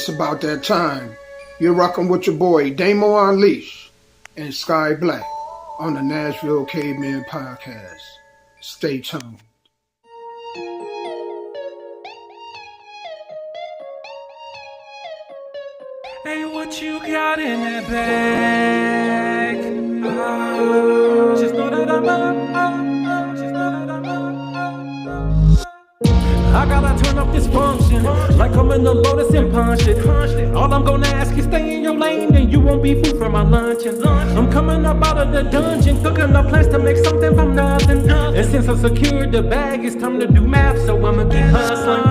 It's about that time. You're rocking with your boy Damo Unleashed and Sky Black on the Nashville Caveman Podcast. Stay tuned. Hey, what you got in that bag? Just know that I'm up. Just know that I'm up. I gotta turn up this function like I'm in the Lotus and punch it. All I'm gonna ask is stay in your lane and you won't be food for my luncheon. I'm coming up out of the dungeon, cooking up plans to make something from nothing. And since I secured the bag, it's time to do math, so I'ma keep hustling.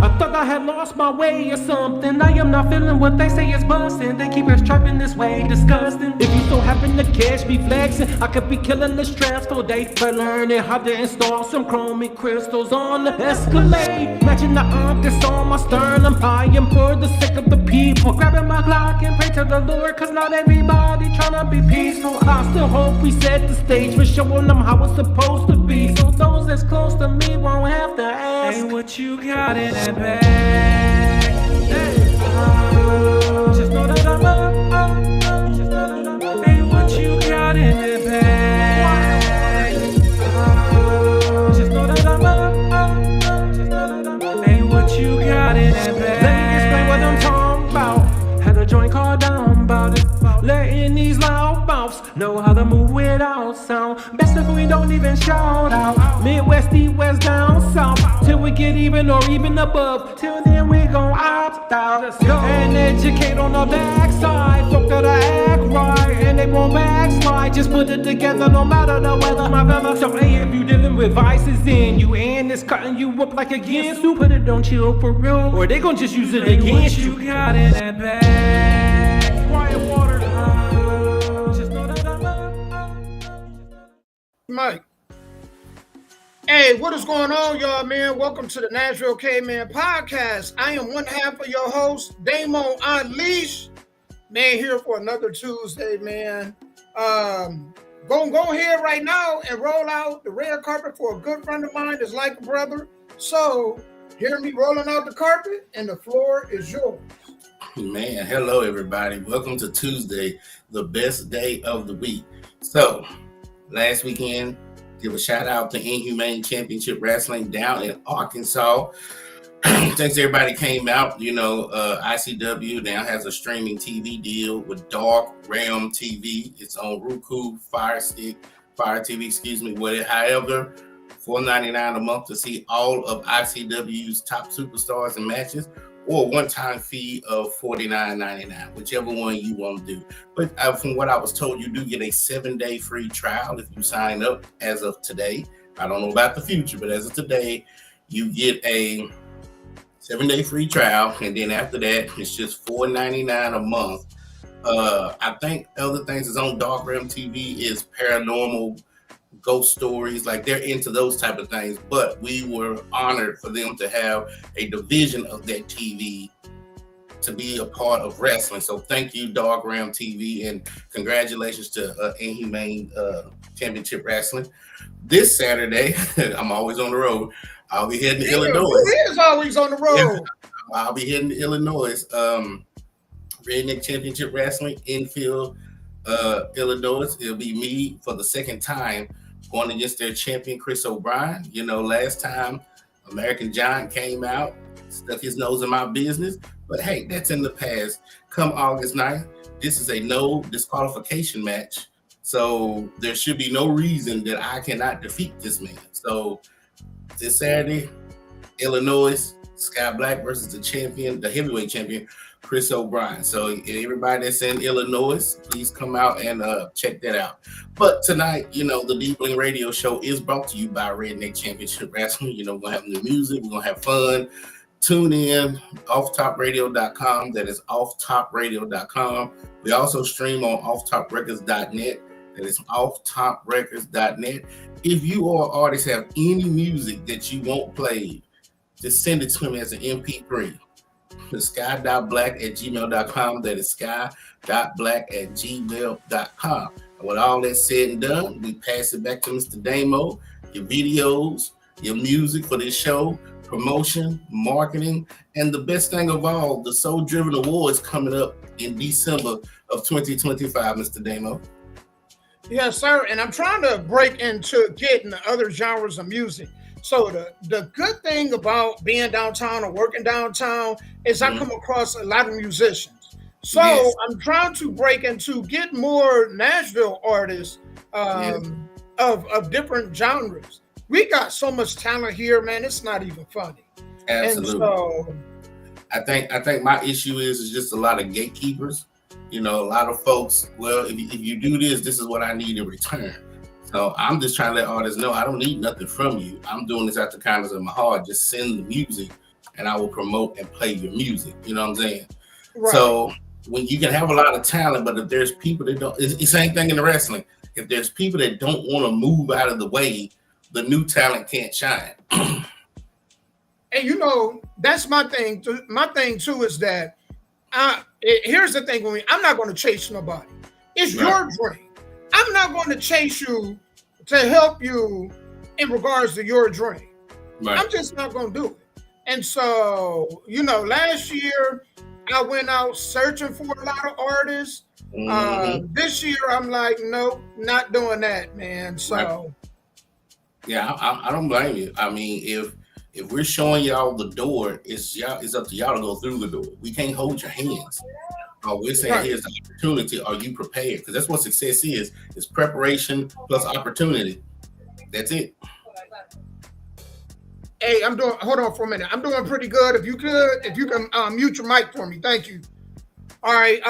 I thought I had lost my way or something. I am not feeling what they say is busting. They keep us trapping this way, disgusting. If you so happen to catch me flexing, I could be killing the stress for days, but learning how to install some chromic crystals on the Escalade. Matching the arc that's on my sternum. I am for the sake of the people. Grabbing my Glock and pray to the Lord, cause not everybody tryna be peaceful. I still hope we set the stage for showing them how it's supposed to be, so those that's close to me won't have to ask, hey, what you got in that bag? Hey, just know that I'm up. Just know that I'm up. Hey, what you got in that bag? Just know that I'm up. Just know that I'm up. Hey, what you got in that bag? Let me explain what I'm talking about. Had a joint called down about it. Letting these loud mouths know how to move without sound. Best if we don't even shout out. Midwest, east, west, down south, till we get even or even above. Till then we gon' opt out and educate on the backside. Folk gotta act right and they won't backslide. Just put it together no matter the weather, my fella. So hey, if you dealing with vices in you and it's cutting you up like against you, put it on chill for real, or they gon' just use it against you. What you got in that bag? Quiet water. Mike. Hey, what is going on, y'all, man? Welcome to the Nashville Caveman Podcast. I am one half of your host, Damo Unleashed. Man, here for another Tuesday, man. Go ahead right now and roll out the red carpet for a good friend of mine that's like a brother. So, hear me rolling out the carpet, and the floor is yours. Man, hello, everybody. Welcome to Tuesday, the best day of the week. So, last weekend, give a shout out to Inhumane Championship Wrestling down in Arkansas. Thanks everybody came out. You know, ICW now has a streaming TV deal with Dark Realm TV. It's on Roku, Fire TV, however, $4.99 a month to see all of ICW's top superstars and matches, or a one-time fee of $49.99, whichever one you want to do. But from what I was told, you do get a 7-day free trial if you sign up as of today. I don't know about the future, but as of today, you get a 7-day free trial, and then after that, it's just $4.99 a month. I think other things that's on Dark Realm TV is paranormal, ghost stories, like they're into those type of things, but we were honored for them to have a division of that TV to be a part of wrestling. So thank you, Dark Realm TV, and congratulations to Inhumane Championship Wrestling. This Saturday, I'm always on the road. I'll be heading to Illinois. He is always on the road. I'll be heading to Illinois. Redneck Championship Wrestling, Enfield, Illinois. It'll be me for the second time going against their champion, Chris O'Brien. You know, last time American Giant came out, stuck his nose in my business. But hey, that's in the past. Come August 9th, this is a no disqualification match. So there should be no reason that I cannot defeat this man. So this Saturday, Illinois, Sky Black versus the champion, the heavyweight champion, Chris O'Brien. So everybody that's in Illinois, please come out and check that out. But tonight, you know, the Deep Bling Radio Show is brought to you by Redneck Championship Wrestling. You know, we're going to have new music. We're going to have fun. Tune in, offtopradio.com. That is offtopradio.com. We also stream on offtoprecords.net. That is offtoprecords.net. If you or artists have any music that you want played, just send it to me as an MP3. sky.black@gmail.com. That is sky.black@gmail.com. And with all that said and done, we pass it back to Mr. Damo. Your videos, your music for this show, promotion, marketing, and the best thing of all, the Soul Driven Awards coming up in December of 2025, Mr. Damo. Yes, sir. And I'm trying to break into getting the other genres of music. So the good thing about being downtown or working downtown is I come across a lot of musicians. So I'm trying to break into get more Nashville artists of different genres. We got so much talent here, man. It's not even funny. Absolutely. And so I think my issue is just a lot of gatekeepers. You know, a lot of folks, well, if you do this, this is what I need in return. So I'm just trying to let artists know I don't need nothing from you. I'm doing this out the kindness of my heart. Just send the music and I will promote and play your music. You know what I'm saying? Right. So when you can have a lot of talent, but if there's people that don't, it's the same thing in the wrestling. If there's people that don't want to move out of the way, the new talent can't shine. And you know, that's my thing. My thing too is that here's the thing with me. I'm not going to chase nobody. It's your dream. I'm not going to chase you to help you in regards to your dream. Right. I'm just not going to do it. And so, you know, last year I went out searching for a lot of artists. This year I'm like, nope, not doing that, man. So, yeah, I don't blame you. I mean, if we're showing y'all the door, it's up to y'all to go through the door. We can't hold your hands. We're saying here's the opportunity. Are you prepared? Because that's what success is. It's preparation plus opportunity. That's it. Hey, hold on for a minute. I'm doing pretty good. If you can mute your mic for me. Thank you. All right.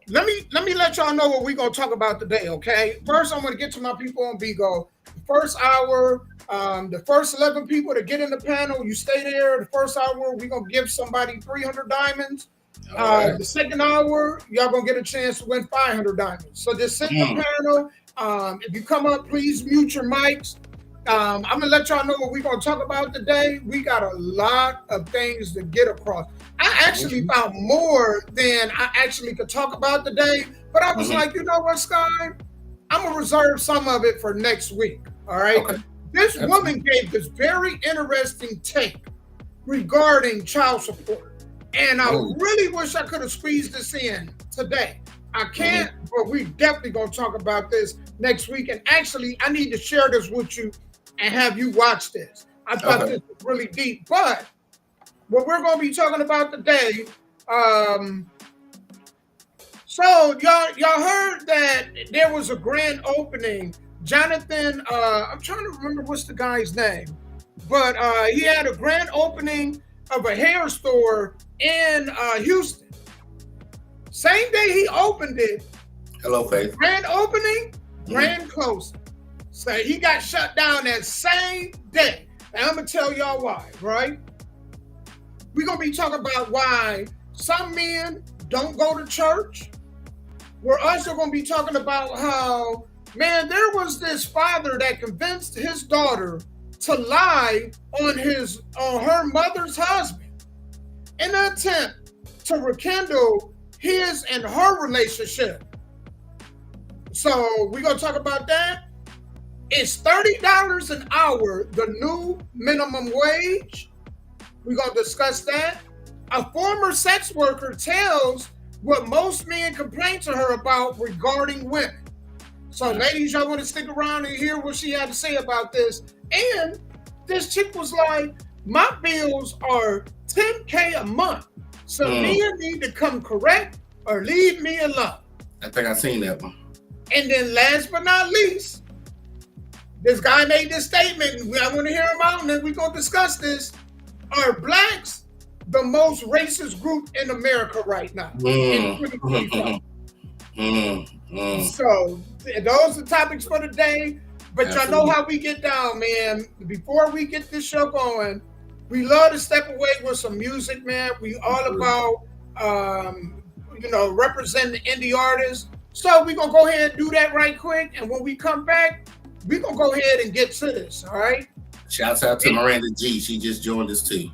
Let me let y'all know what we're gonna talk about today, okay? First, I'm gonna get to my people on Bigo. The first hour, the first 11 people to get in the panel, you stay there. The first hour, we're gonna give somebody 300 diamonds. The second hour, y'all gonna get a chance to win 500 diamonds. So just sit in the panel. If you come up, please mute your mics. I'm gonna let y'all know what we're gonna talk about today. We got a lot of things to get across. I actually found more than I actually could talk about today, but I was like, you know what, Sky? I'm gonna reserve some of it for next week. All right. Okay. This woman gave this very interesting take regarding child support. And I really wish I could have squeezed this in today. I can't, but we definitely gonna talk about this next week. And actually, I need to share this with you and have you watch this. I thought this was really deep. But what we're gonna be talking about today, so y'all heard that there was a grand opening. Jonathan, I'm trying to remember what's the guy's name, but he had a grand opening of a hair store in Houston. Same day he opened it. Hello, Faith. Grand opening, grand closing. So he got shut down that same day. And I'm gonna tell y'all why, right? We're gonna be talking about why some men don't go to church. We're also gonna be talking about how, man, there was this father that convinced his daughter to lie on her mother's husband in an attempt to rekindle his and her relationship. So we're gonna talk about that. It's $30 an hour, the new minimum wage. We're gonna discuss that. A former sex worker tells what most men complain to her about regarding women. So ladies, y'all want to stick around and hear what she had to say about this. And this chick was like, my bills are $10K a month. So men need to come correct or leave me alone. I think I've seen that one. And then last but not least, this guy made this statement. I want to hear him out and then we're going to discuss this. Are blacks the most racist group in America right now? In 2025? So those are topics for today. But y'all know how we get down, man. Before we get this show going, we love to step away with some music, man. We all about, representing indie artists. So we're going to go ahead and do that right quick. And when we come back, we're going to go ahead and get to this, all right? Shouts out to Miranda G. She just joined us too.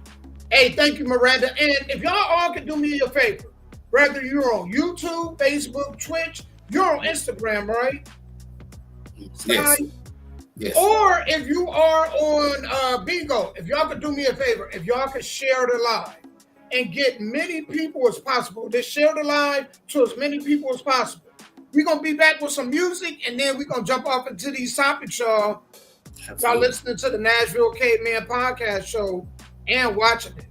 Hey, thank you, Miranda. And if y'all all can do me a favor, whether you're on YouTube, Facebook, Twitch, you're on Instagram, right? Yes. Yes. Or if you are on Bingo, if y'all could do me a favor, if y'all could share the live and get many people as possible, just share the live to as many people as possible. We're going to be back with some music, and then we're going to jump off into these topics, y'all. Absolutely. Y'all listening to the Nashville Caveman podcast show and watching it.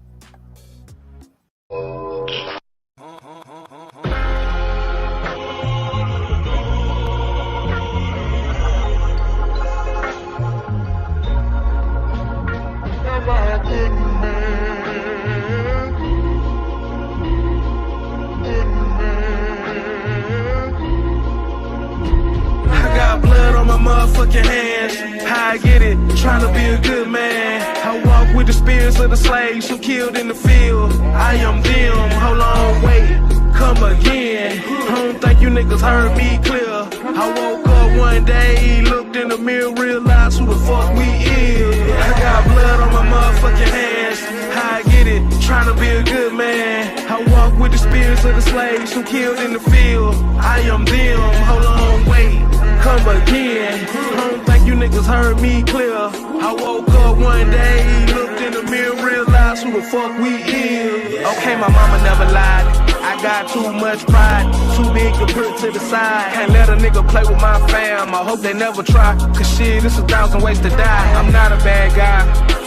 I got blood on my motherfucking hands. How I get it? Trying to be a good man. I walk with the spirits of the slaves who killed in the field. I am them. Hold on, wait. Come again. I don't think you niggas heard me clear. I woke up one day, looked in the mirror, realized who the fuck we is. I got blood on my motherfucking hands. How I get it? Trying to be a good man. I walk with the spirits of the slaves who killed in the field. I am them. Hold on, wait. Come again. I don't think you niggas heard me clear. I woke up one day, looked in the mirror, realized who the fuck we is. Okay, my mama never lied. I got too much pride, too big to put to the side. Can't let a nigga play with my fam, I hope they never try. Cause shit, it's 1,000 ways to die. I'm not a bad guy,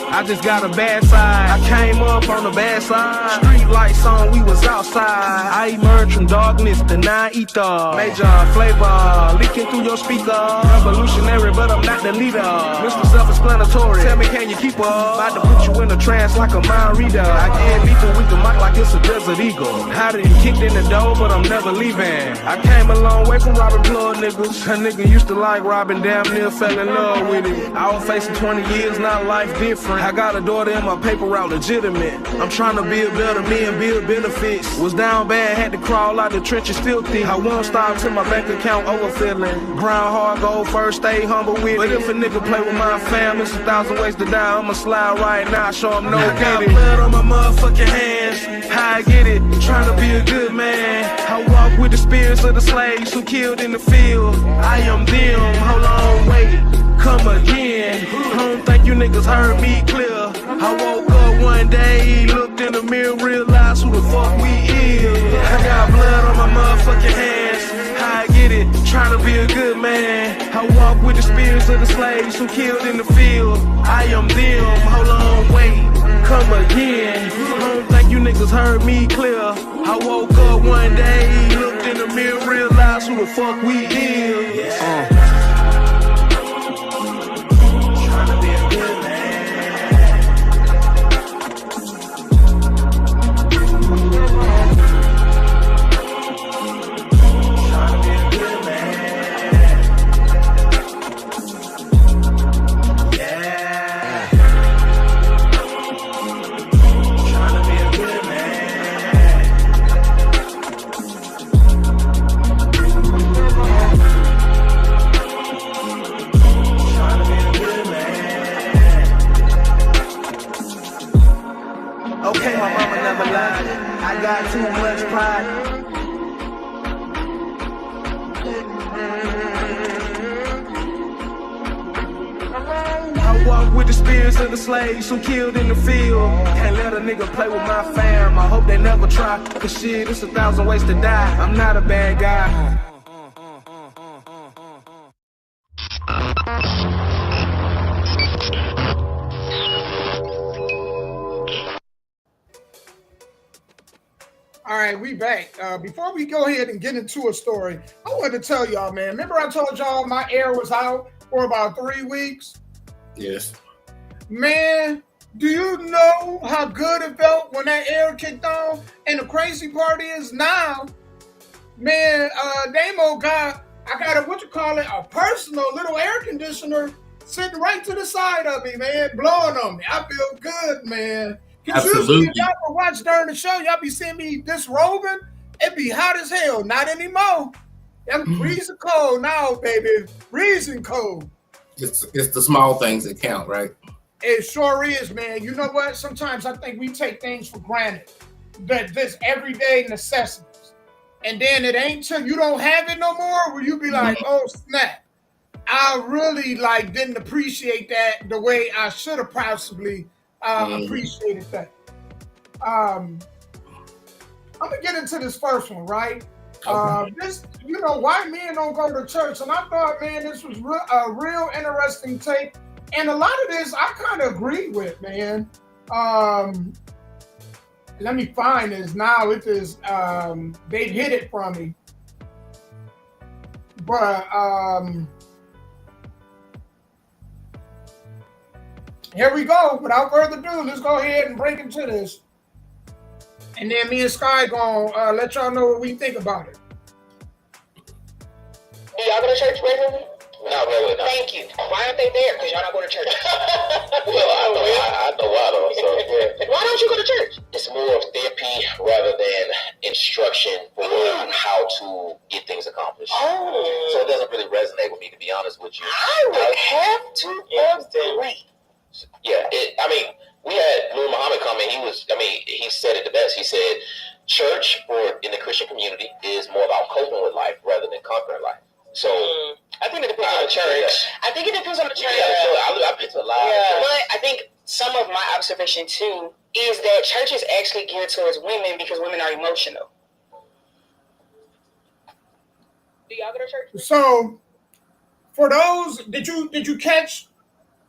I just got a bad side. I came up on the bad side. Street lights on, we was outside. I emerged from darkness, the non-ether. Major flavor, leaking through your speaker. Revolutionary, but I'm not the leader. Mr. Self-explanatory, tell me can you keep up? About to put you in a trance like a mind reader. I get lethal with the mic like it's a desert eagle. How did he kicked in the door, but I'm never leaving. I came a long way from robbing blood niggas. A nigga used to like robbing, damn near fell in love with it. I was facing 20 years, now life different. I got a daughter and my paper route legitimate. I'm trying to build better me and build benefits. Was down bad, had to crawl out the trenches filthy. I won't stop till my bank account overfilling. Grind hard, go first, stay humble with it. But if a nigga play with my fam, it's 1,000 ways to die. I'ma slide right now, show him no I got blood on my motherfucking hands. How I get it? Trying to be a good man. I walk with the spirits of the slaves who killed in the field. I am them. Hold on, wait. Come again. I don't think you niggas heard me clear. I woke up one day, looked in the mirror, realized who the fuck we is. I got blood on my motherfucking hands. How I get it? Trying to be a good man. I walk with the spirits of the slaves who killed in the field. I am them. Hold on, wait. Come again. I don't think you niggas heard me clear. I woke up one day, looked in the mirror, realized who the fuck we is. Okay, my mama never lied. I got too much pride. I walk with the spirits of the slaves who killed in the field. Can't let a nigga play with my fam. I hope they never try. Cause shit, it's 1,000 ways to die. I'm not a bad guy. All right, we back. Before we go ahead and get into a story, I wanted to tell y'all, man. Remember I told y'all my air was out for about 3 weeks? Yes. Man, do you know how good it felt when that air kicked on? And the crazy part is now, man, Damo got a personal little air conditioner sitting right to the side of me, man, blowing on me. I feel good, man. Because usually if y'all can watch during the show, y'all be seeing me disrobing. It be hot as hell. Not anymore. I'm freezing cold now, baby. Freezing cold. It's the small things that count, right? It sure is, man. You know what? Sometimes I think we take things for granted. That this everyday necessities. And then it ain't till you don't have it no more where you be like, oh, snap. I really didn't appreciate that the way I should have possibly appreciated that. Um, I'm gonna get into this first one, right? Okay. This, why men don't go to church, and I thought, man, this was a real interesting take, and a lot of this I kind of agree with, man. Let me find this now. It is they hid it from me, but here we go. Without further ado, let's go ahead and break into this. And then me and Sky gonna let y'all know what we think about it. Do y'all go to church regularly? Not regularly, no. Thank you. Why aren't they there? Because y'all not going to church. Well, I know why though. So, yeah. Why don't you go to church? It's more of therapy rather than instruction on how to get things accomplished. Oh. So it doesn't really resonate with me, to be honest with you. I would have to agree. Yeah, we had Nur Muhammad come and he said it the best. He said, church in the Christian community is more about coping with life rather than conquering life. So I think it depends on the church. I think it depends on the church. I've been to a lot. Yeah. But I think some of my observation too is that church is actually geared towards women because women are emotional. Do y'all go to church? So, for those, did you catch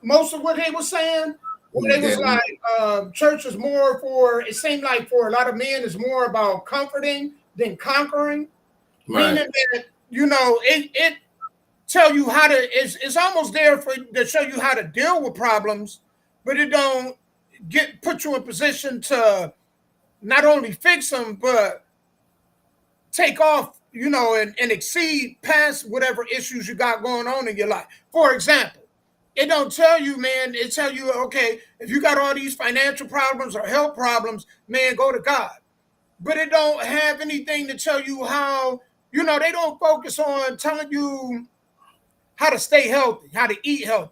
most of what they were saying? When they was like, church is more for, it seemed like for a lot of men, it's more about comforting than conquering. Right. Meaning that, it tell you how to, it's almost there to show you how to deal with problems, but it don't put you in position to not only fix them, but take off, and exceed past whatever issues you got going on in your life. For example, it don't tell you, man, it tell you, okay, if you got all these financial problems or health problems, man, go to God. But it don't have anything to tell you how, they don't focus on telling you how to stay healthy, how to eat healthy,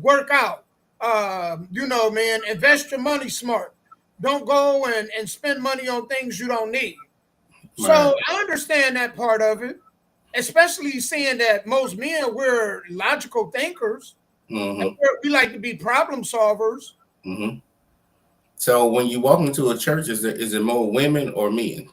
work out, man, invest your money smart. Don't go and spend money on things you don't need. Right. So I understand that part of it, especially seeing that most men, we're logical thinkers. Mm-hmm. We like to be problem solvers. Mm-hmm. So when you walk into a church, is it more women or men?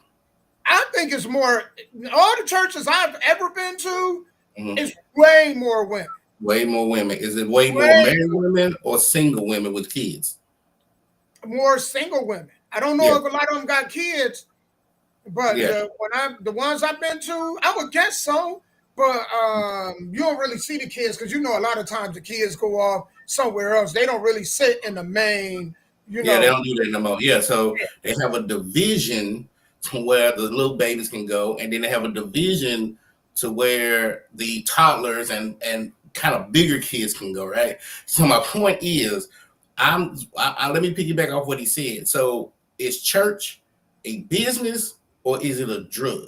I think it's more. All the churches I've ever been to, it's way more women. Way more women. Is it way more married women or single women with kids? More single women. I don't know if a lot of them got kids, but the ones I've been to, I would guess so. But you don't really see the kids because a lot of times the kids go off somewhere else. They don't really sit in the main. Yeah, they don't do that no more. Yeah, so they have a division to where the little babies can go, and then they have a division to where the toddlers and kind of bigger kids can go, right? So my point is, let me piggyback off what he said. So is church a business or is it a drug?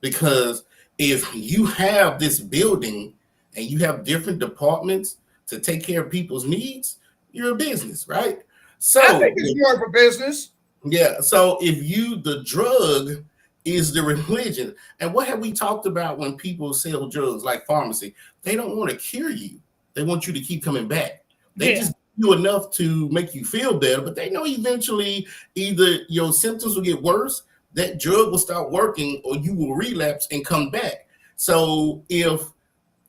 Because if you have this building and you have different departments to take care of people's needs, you're a business, right? So I think it's more of a business. Yeah. So if the drug is the religion, and what have we talked about when people sell drugs like pharmacy? They don't want to cure you. They want you to keep coming back. They just do enough to make you feel better, but they know eventually either your symptoms will get worse, that drug will start working, or you will relapse and come back. So if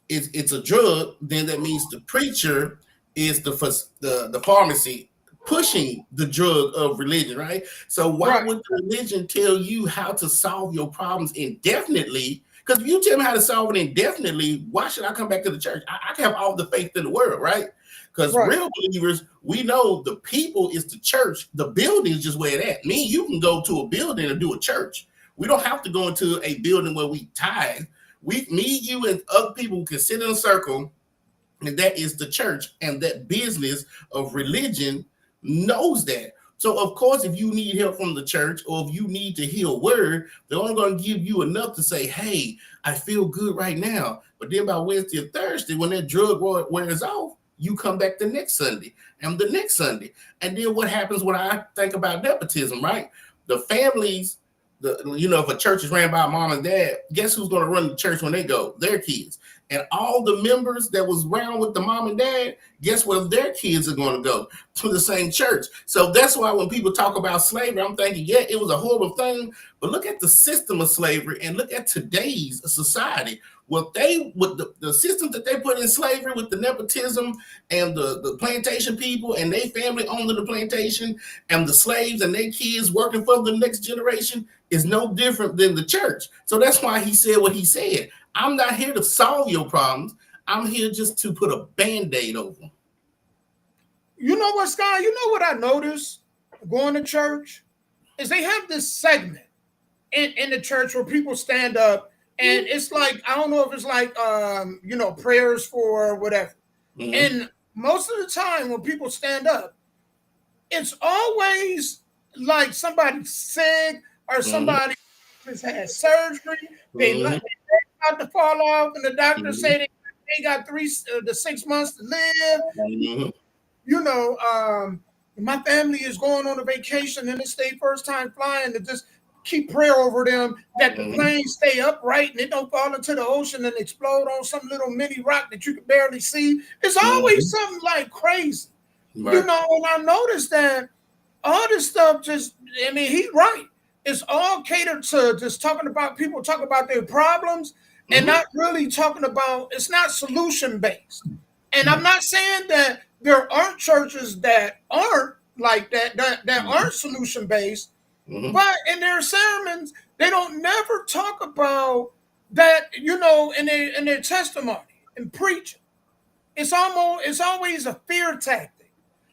it's a drug, then that means the preacher is the pharmacy pushing the drug of religion, right? So why would religion tell you how to solve your problems indefinitely? Because if you tell me how to solve it indefinitely, why should I come back to the church? I can have all the faith in the world, right? Because real believers, we know the people is the church. The building is just where it at. Me, you can go to a building and do a church. We don't have to go into a building where we tithe. Me, you, and other people can sit in a circle, and that is the church. And that business of religion knows that. So, of course, if you need help from the church or if you need to hear a word, they're only going to give you enough to say, hey, I feel good right now. But then by Wednesday or Thursday, when that drug wears off, you come back the next Sunday and the next Sunday. And then what happens when I think about nepotism, right? The families, if a church is ran by mom and dad, guess who's going to run the church when they go? Their kids. And all the members that was around with the mom and dad, guess where their kids are going to go? To the same church. So that's why when people talk about slavery, I'm thinking, yeah, it was a horrible thing. But look at the system of slavery and look at today's society. With the system that they put in slavery with the nepotism and the plantation people and their family owning the plantation and the slaves and their kids working for the next generation is no different than the church. So that's why he said what he said. I'm not here to solve your problems. I'm here just to put a Band-Aid over them. You know what, Sky? You know what I noticed going to church? Is they have this segment in the church where people stand up and it's like, I don't know if it's like, prayers for whatever. Mm-hmm. And most of the time when people stand up, it's always like somebody's sick or somebody has had surgery. They about to fall off, and the doctor say they got 3 to 6 months to live. You know, my family is going on a vacation and it's their first time flying, to just keep prayer over them that the planes stay upright and it don't fall into the ocean and explode on some little mini rock that you can barely see. It's always something like crazy. Right. You know, and I noticed that all this stuff he's right. It's all catered to just talking about people talking about their problems and not really talking about, it's not solution based. And I'm not saying that there aren't churches that aren't like that aren't solution based, but in their sermons, they don't never talk about that, you know, in their testimony and preaching. It's always a fear tactic.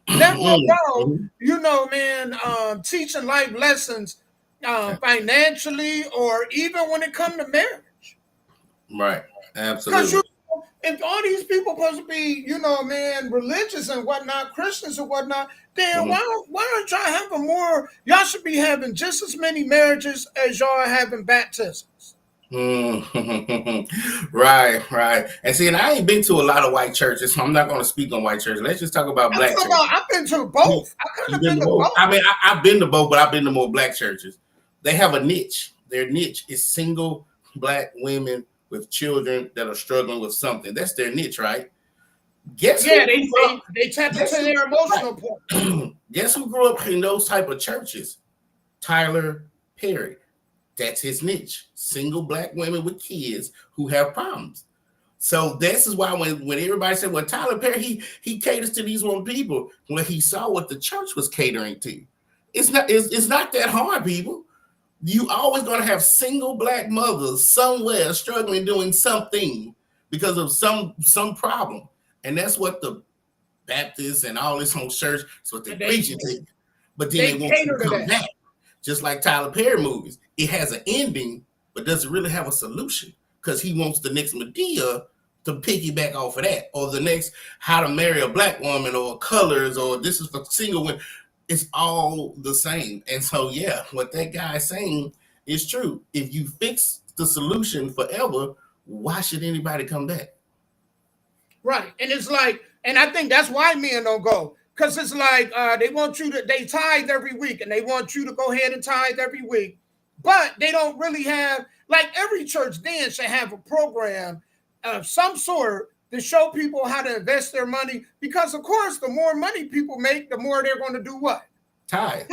Never about, you know, man, teaching life lessons financially or even when it comes to marriage. Right. Absolutely. Because if all these people supposed to be, you know, man, religious and whatnot, Christians and whatnot, then why aren't y'all having more? Y'all should be having just as many marriages as y'all are having baptisms. Right. And see, and I ain't been to a lot of white churches, so I'm not going to speak on white churches. Let's just talk about black churches. I've been to both. I kind of been to both. I mean, I've been to both, but I've been to more black churches. They have a niche. Their niche is single black women with children that are struggling with something. That's their niche, right? They tap into their emotional point. Guess who grew up in those type of churches? Tyler Perry. That's his niche. Single black women with kids who have problems. So this is why when everybody said, well, Tyler Perry, he caters to these one people, when he saw what the church was catering to. It's not that hard, people. You always going to have single black mothers somewhere struggling doing something because of some problem. And that's what the Baptists and all this whole church, that's what they're preaching to. But then they want you to come back. Just like Tyler Perry movies. It has an ending, but doesn't really have a solution because he wants the next Medea to piggyback off of that, or the next How to Marry a Black Woman, or Colors, or This is for Single Women. It's all the same. And so, yeah, what that guy is saying is true. If you fix the solution forever, why should anybody come back? Right. And it's like, and I think that's why men don't go. Because it's like they tithe every week and they want you to go ahead and tithe every week. But they don't really have, like every church then should have a program of some sort to show people how to invest their money. Because, of course, the more money people make, the more they're going to do what? Tithe.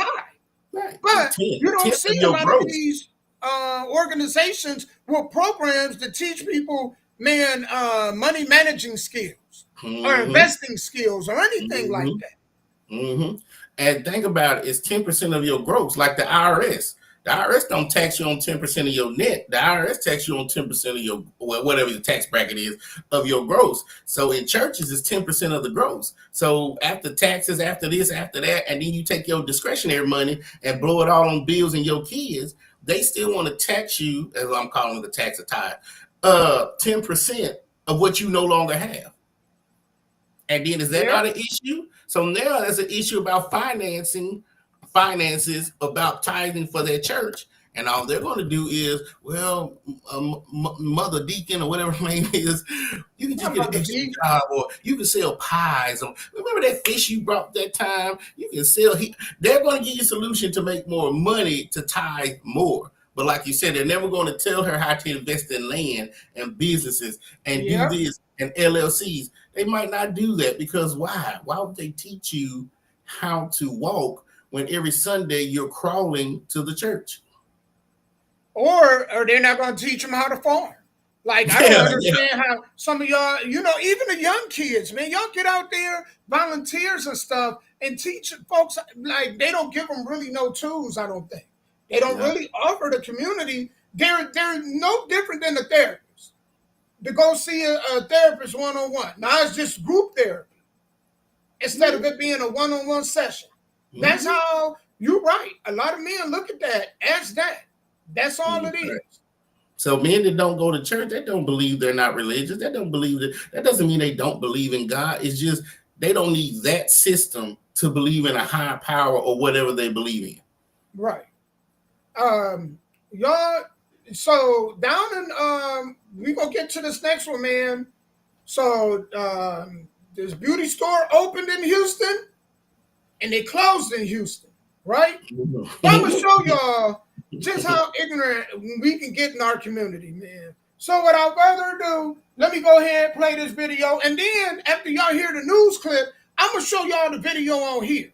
Right. But you don't see a lot of these organizations with programs to teach people, money managing skills or investing skills or anything like that. And think about it, it's 10% of your gross, like the IRS. The IRS don't tax you on 10% of your net. The IRS tax you on 10% of your, whatever the tax bracket is, of your gross. So in churches, it's 10% of the gross. So after taxes, after this, after that, and then you take your discretionary money and blow it all on bills and your kids, they still want to tax you, as I'm calling it, the tax of tithe, 10% of what you no longer have. And then is that not an issue? So now there's an issue about finances, about tithing for their church. And all they're going to do is, well, Mother Deacon or whatever her name is, you can just get an extra job, or you can sell pies. Remember that fish you brought that time? You can sell. They're going to give you a solution to make more money to tithe more. But like you said, they're never going to tell her how to invest in land and businesses and do this and LLCs. They might not do that because why? Why would they teach you how to walk when every Sunday you're crawling to the church? Or they're not going to teach them how to farm. Like, I don't understand how some of y'all, even the young kids, man, y'all get out there, volunteers and stuff, and teach folks. Like, they don't give them really no tools, I don't think. They don't really offer the community. They're no different than the therapist. To go see a therapist one-on-one. Now it's just group therapy instead of it being a one-on-one session. That's how, you're right. A lot of men look at that as that. That's all it is. So men that don't go to church, they don't believe they're not religious. They don't believe that. That doesn't mean they don't believe in God. It's just they don't need that system to believe in a higher power or whatever they believe in. Right. Y'all, so down in we gonna get to this next one, man. So this beauty store opened in Houston and they closed in Houston, right? I'm gonna show y'all just how ignorant we can get in our community, man. So without further ado, let me go ahead and play this video. And then after y'all hear the news clip, I'm going to show y'all the video on here,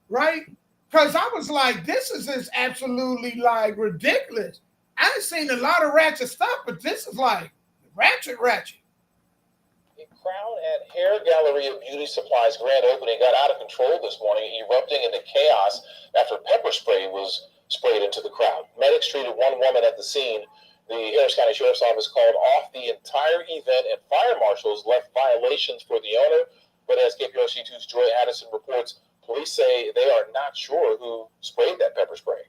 right? Because I was like, this is just absolutely like ridiculous. I've seen a lot of ratchet stuff, but this is like ratchet. The crowd at Hair Gallery of Beauty Supply's grand opening got out of control this morning, erupting into chaos after pepper spray was sprayed into the crowd. Medics treated one woman at the scene. The Harris County Sheriff's Office called off the entire event, and fire marshals left violations for the owner. But as KPRC2's Joy Addison reports, police say they are not sure who sprayed that pepper spray.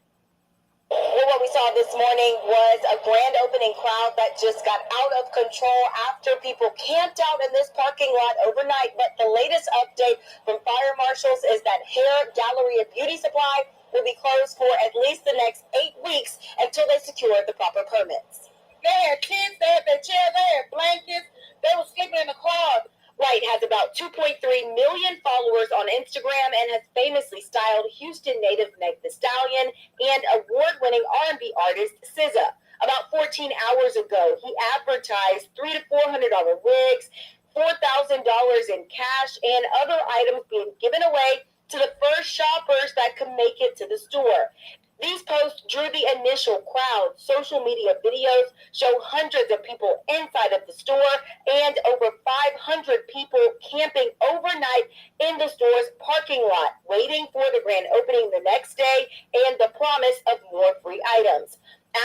Well, what we saw this morning was a grand opening crowd that just got out of control after people camped out in this parking lot overnight. But the latest update from fire marshals is that Hair Gallery of Beauty Supply will be closed for at least the next 8 weeks until they secure the proper permits. They had tents, they had their chairs, they had blankets, they were sleeping in the car. White has about 2.3 million followers on Instagram and has famously styled Houston native Meg Thee Stallion and award-winning R&B artist SZA. About 14 hours ago, he advertised $300 to $400 wigs, $4,000 in cash, and other items being given away to the first shoppers that could make it to the store. These posts drew the initial crowd. Social media videos show hundreds of people inside of the store and over 500 people camping overnight in the store's parking lot, waiting for the grand opening the next day and the promise of more free items.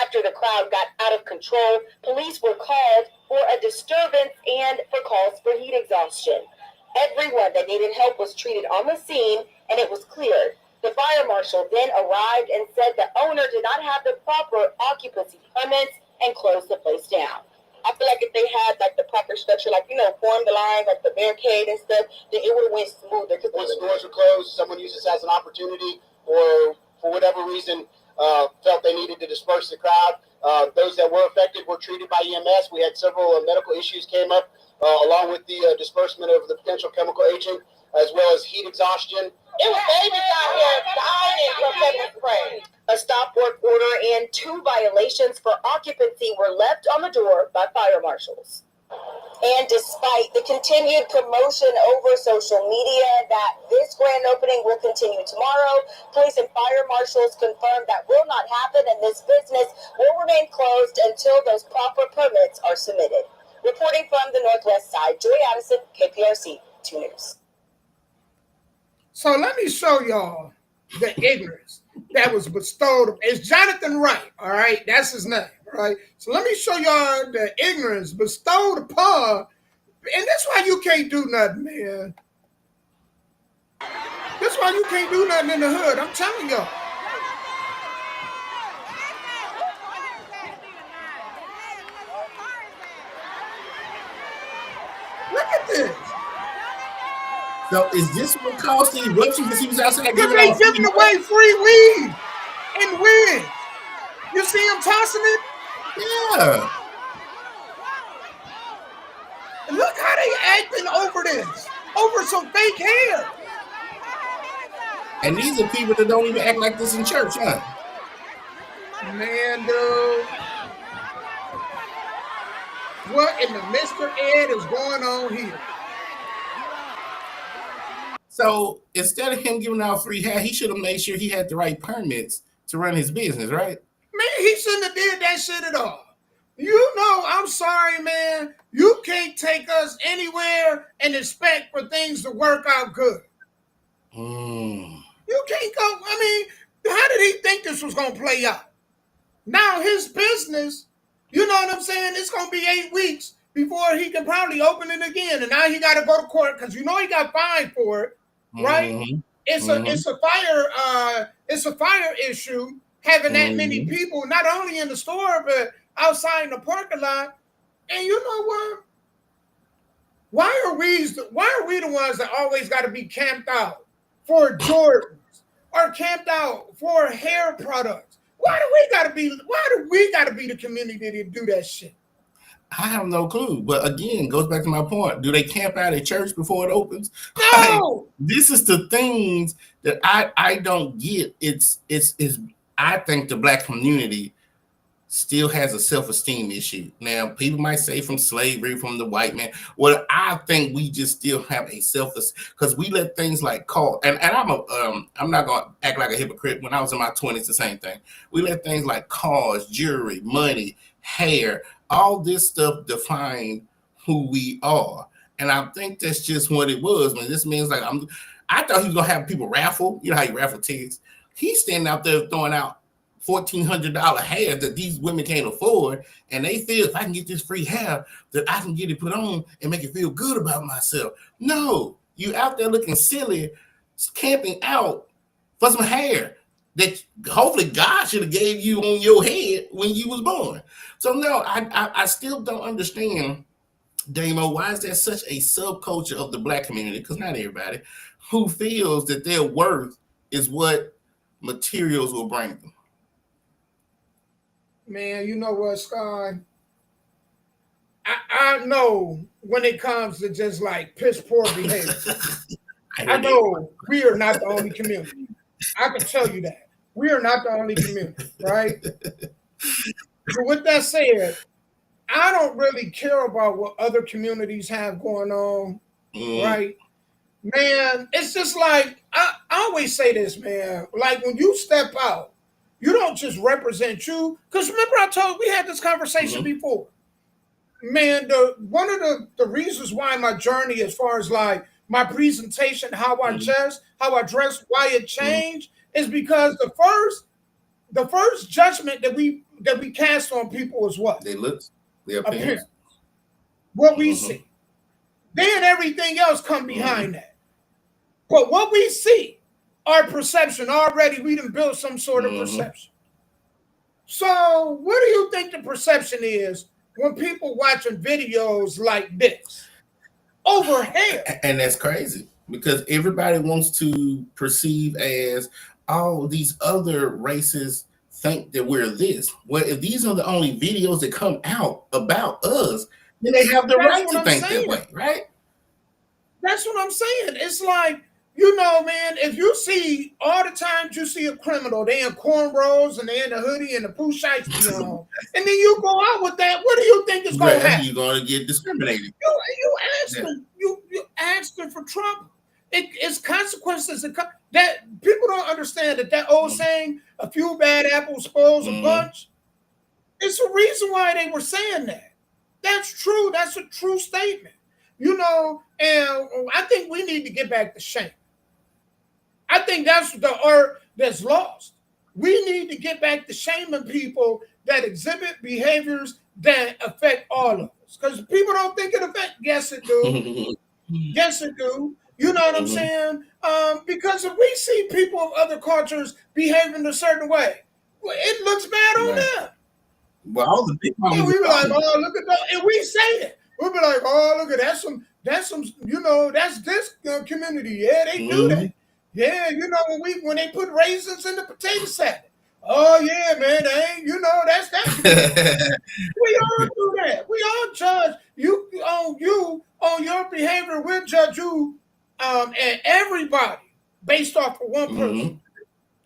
After the crowd got out of control, police were called for a disturbance and for calls for heat exhaustion. Everyone that needed help was treated on the scene, and it was cleared. The fire marshal then arrived and said the owner did not have the proper occupancy permits and closed the place down. I feel like if they had like the proper structure, like, form the lines, like the barricade and stuff, then it would have went smoother. Because when the doors were closed, someone used this as an opportunity, or for whatever reason, felt they needed to disperse the crowd. Those that were affected were treated by EMS. We had several medical issues came up, along with the disbursement of the potential chemical agent, as well as heat exhaustion. It was babies out here dying from pepper spray. A stop work order and 2 violations for occupancy were left on the door by fire marshals. And despite the continued promotion over social media that this grand opening will continue tomorrow, police and fire marshals confirmed that will not happen and this business will remain closed until those proper permits are submitted. Reporting from the Northwest Side, Joy Addison, KPRC 2 News. So let me show y'all the ignorance that was bestowed. It's Jonathan Wright, all right? That's his name, all right? So let me show y'all the ignorance bestowed upon, and that's why you can't do nothing, man. That's why you can't do nothing in the hood. I'm telling y'all. Look at this. So is this what caused the eruption? Because he was outside Because they giving away free weed and wigs. You see him tossing it? Yeah. Look how they acting over this. Over some fake hair. And these are people that don't even act like this in church, huh? Man, dude. What in the Mr. Ed is going on here? So instead of him giving out free hair, he should have made sure he had the right permits to run his business, right? Man, he shouldn't have did that shit at all. You know, I'm sorry, man. You can't take us anywhere and expect for things to work out good. You can't go. I mean, how did he think this was going to play out? Now his business, you know what I'm saying? It's going to be 8 weeks before he can probably open it again. And now he got to go to court because you know he got fined for it, right? It's a fire issue having that many people, not only in the store but outside in the parking lot. And you know what? Why are we the ones that always got to be camped out for Jordans or camped out for hair products? Why do we gotta be the community to do that shit? I have no clue. But again, goes back to my point. Do they camp out at church before it opens? No. This is the things that I don't get. It's I think the black community still has a self-esteem issue. Now, people might say from slavery, from the white man. Well, I think we just still have a self-esteem because we let things like call and I'm not gonna act like a hypocrite. When I was in my 20s, the same thing. We let things like cars, jewelry, money, hair, all this stuff define who we are. And I think that's just what it was. When this man's like, I thought he was gonna have people raffle. You know how you raffle tickets? He's standing out there throwing out $1,400 hair that these women can't afford, and they feel if I can get this free hair, that I can get it put on and make it feel good about myself. No, you out there looking silly, camping out for some hair that hopefully God should have gave you on your head when you was born. So no, I still don't understand, Damo, why is there such a subculture of the black community, because not everybody, who feels that their worth is what materials will bring them. Man, you know what, Sky? I know when it comes to just like piss poor behavior. I know we are not the only community. I can tell you that. We are not the only community, right? But with that said, I don't really care about what other communities have going on, right? Man, it's just like, I always say this, man. Like when you step out, you don't just represent you. Because remember I told we had this conversation before. Man, one of the reasons why my journey as far as like my presentation, how I dress, why it changed is because the first judgment that we cast on people is what? They look, their appearance. What we see. Then everything else come behind that. But what we see, our perception, already we done built some sort of perception. So what do you think the perception is when people watching videos like this over hair? And that's crazy because everybody wants to perceive as, oh, these other races think that we're this. Well, if these are the only videos that come out about us, then they have the right to think that way, right? That's what I'm saying. It's like, you know, man, if you see all the times you see a criminal, they in cornrows and they in the hoodie and the poo shites on, and then you go out with that, what do you think is going to happen? You're going to get discriminated. You asking for trouble. It's consequences that people don't understand that old saying, a few bad apples spoils a bunch. It's a reason why they were saying that. That's true. That's a true statement. You know, and I think we need to get back to shame. I think that's the art that's lost. We need to get back to shaming people that exhibit behaviors that affect all of us. Because people don't think it affects. Yes, it do. Yes, it do. You know what I'm saying? Because if we see people of other cultures behaving a certain way, it looks bad on them. Well, all the big we be like, oh, look at that. And we say it. We'll be like, oh, look at that's some, you know, that's this community. Yeah, they do that. Yeah, you know, when they put raisins in the potato salad. Oh yeah, man, they ain't, you know, that's that. We all do that. We all judge you on your behavior. We'll judge you and everybody based off of one person.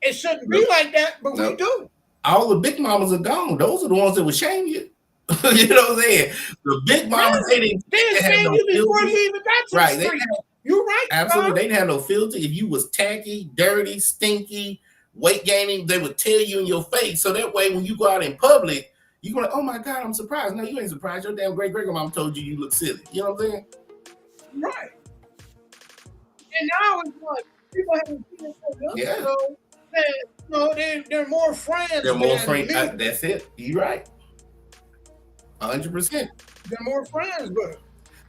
It shouldn't be like that, but we do. all the big mamas are gone. Those are the ones that would shame you. You know what I'm saying? The big mamas, they didn't have no before filter. you even got to Right. the street. You're right. Absolutely. They didn't have no filter. If you was tacky, dirty, stinky, weight gaining, they would tell you in your face. So that way, when you go out in public, you go like, oh my God, I'm surprised. No, you ain't surprised. Your damn great-grandmom told you look silly. You know what I'm saying? Right. And now it's like people having kids so young, Yeah. so that, they're more friends. They're more friends. That's it. You're right. 100%. They're more friends, but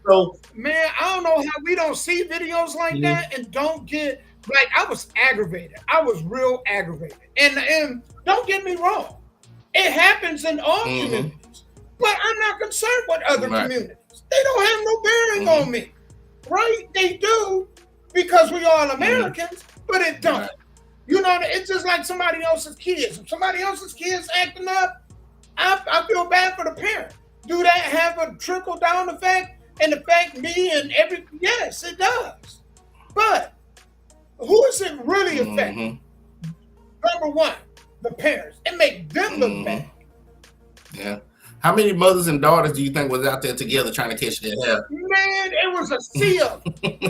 so man, I don't know how we don't see videos like that and don't get like. I was aggravated. I was real aggravated. And don't get me wrong, it happens in all communities, but I'm not concerned with other communities. They don't have no bearing on me, right? They do because we all Americans, but it don't. You know, it's just like somebody else's kids. If somebody else's kids acting up, I feel bad for the parent. Do that have a trickle down effect and affect me and yes, it does. But who is it really affecting? Number one, the parents. It make them look bad. Yeah. How many mothers and daughters do you think was out there together trying to catch their hair? Man, it was a sea of them. And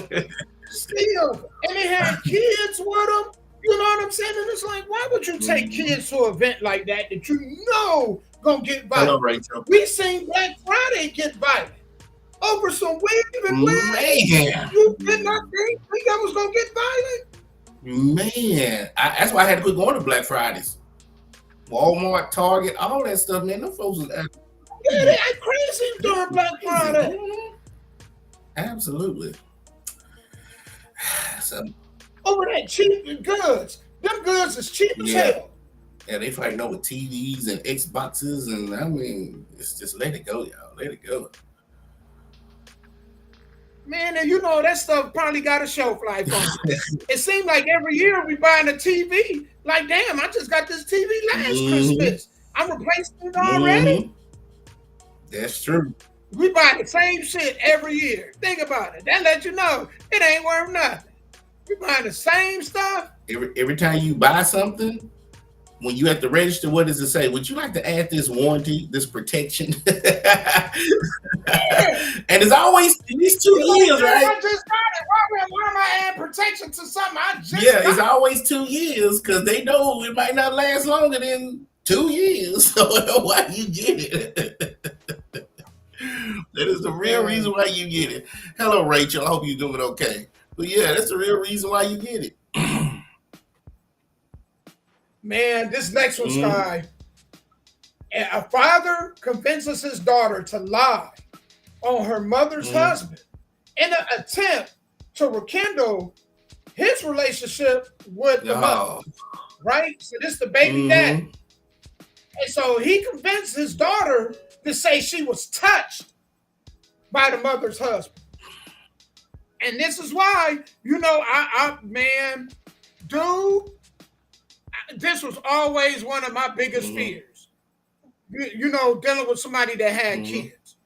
they had kids with them. You know what I'm saying? And it's like, why would you take kids to an event like that you know gonna get violent? Hello, Rachel. We seen Black Friday get violent over some waving flags. Man. You did not think that was gonna get violent? Man, that's why I had to quit going to Black Fridays. Walmart, Target, all that stuff, man. Them folks was they act crazy during Black Friday. Absolutely. So, over that cheap goods. Them goods is cheap as hell. Yeah, they fighting over TVs and Xboxes, and I mean, it's just let it go, y'all. Let it go. Man, and you know that stuff probably got a shelf life on it. It seemed like every year we buying a TV. Like, damn, I just got this TV last Christmas. I'm replacing it already. That's true. We buy the same shit every year. Think about it. That let you know it ain't worth nothing. We buying the same stuff. Every time you buy something, when you at the register, what does it say? Would you like to add this warranty, this protection? And it's always these 2 years, right? I just got it. Why am I adding protection to something I just got? It's always 2 years because they know it might not last longer than 2 years. So why you get it? That is the real reason why you get it. Hello, Rachel. I hope you're doing okay. But yeah, that's the real reason why you get it. Man, this next one's guy. A father convinces his daughter to lie on her mother's husband in an attempt to rekindle his relationship with the mother. Right? So this is the baby daddy. And so he convinced his daughter to say she was touched by the mother's husband. And this is why, you know, man, dude, this was always one of my biggest fears. You know, dealing with somebody that had kids.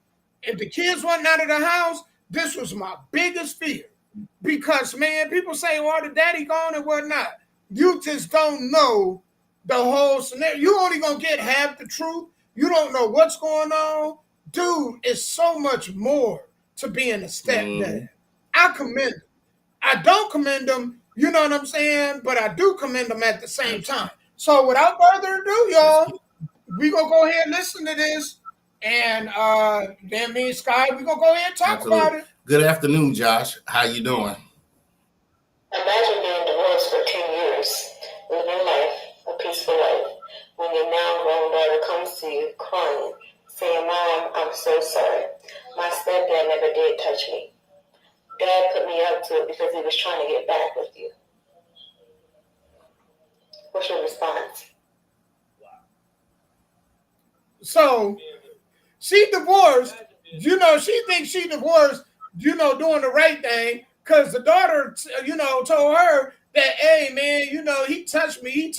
If the kids wasn't out of the house, this was my biggest fear. Because, man, people say, well, the daddy gone and whatnot. You just don't know the whole scenario. You only going to get half the truth. You don't know what's going on. Dude, it's so much more to being a stepdad. I commend him. I don't commend him, you know what I'm saying? But I do commend him at the same time. So without further ado, y'all, we going to go ahead and listen to this. And then me and Sky, we going to go ahead and talk about it. Good afternoon, Josh. How you doing? Imagine being divorced for 10 years, living life, a peaceful life, when your now grown daughter comes to you crying, saying, Mom, I'm so sorry. My stepdad never did touch me. Dad put me up to it because he was trying to get back with you. What's your response? So, she divorced, you know, she thinks she divorced, you know, doing the right thing, because the daughter, you know, told her that, hey, man, you know, he touched me.